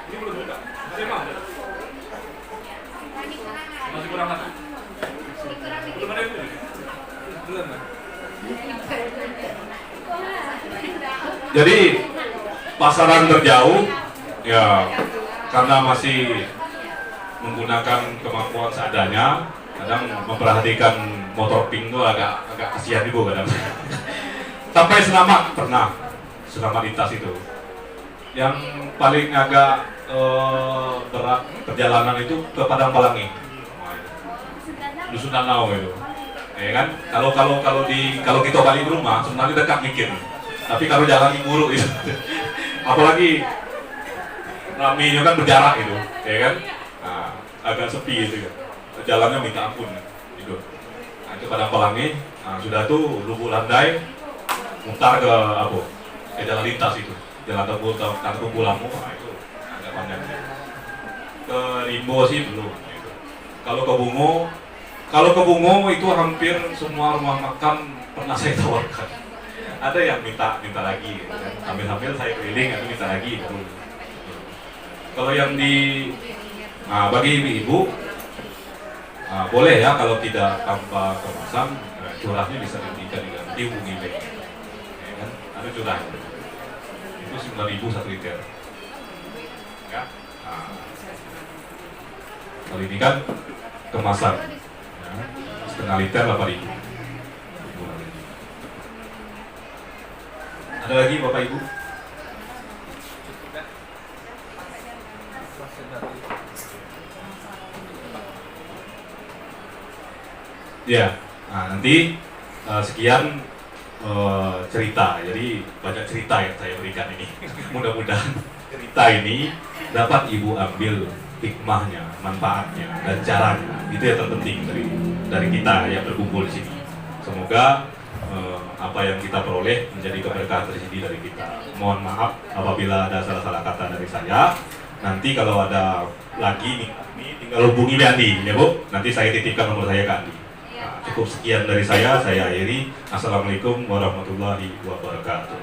Ini belum buka. Masih mau? Masih kurang satu. Belum ada itu. Belum. Jadi pasaran terjauh ya karena masih menggunakan kemampuan seadanya, kadang memperhatikan motor pink itu agak kasihan juga kadang. Sampai selamat pernah, selamat lintas itu. Yang paling agak berat perjalanan itu ke Padang Palangi, Dusun Danau itu. Ya kan? Kalau kita balik ke rumah sebenarnya dekat mikir. Tapi kalau jalan buruk itu, apalagi raminya kan berjarak gitu, ya kan? Nah, agak sepi gitu kan. Jalannya minta ampun gitu. Nah, itu Padang Palangi, nah, sudah tuh lubuk landai, mutar ke apa? Ke jalan lintas itu, jalan Tangkup Lamu, nah, itu agak panjang. Ke Rimbo sih belum. Gitu. Kalau ke Bungo itu hampir semua rumah makan pernah saya tawarkan. Ada yang minta lagi, gitu kan. Sambil saya keliling, atau minta lagi. Gitu. Kalau yang bagi ibu-ibu, boleh ya kalau tidak tanpa kemasan, curahnya bisa dihubungi lagi. Ya kan? Ada curah. Itu 9.000 1 liter. Ya. Kalau ini kan kemasan, ya. Setengah liter 8.000. Ada lagi Bapak Ibu? Ya, nah, nanti sekian cerita. Jadi banyak cerita yang saya berikan ini. Mudah-mudahan cerita ini dapat Ibu ambil hikmahnya, manfaatnya, dan caranya. Itu yang terpenting dari kita yang berkumpul di sini. Semoga apa yang kita peroleh menjadi keberkahan tersendiri dari kita. Mohon maaf apabila ada salah-salah kata dari saya. Nanti kalau ada lagi nih tinggal hubungi Andi, ya Bu. Nanti saya titipkan nomor saya ke Andi. Nah, cukup sekian dari saya akhiri. Assalamualaikum warahmatullahi wabarakatuh.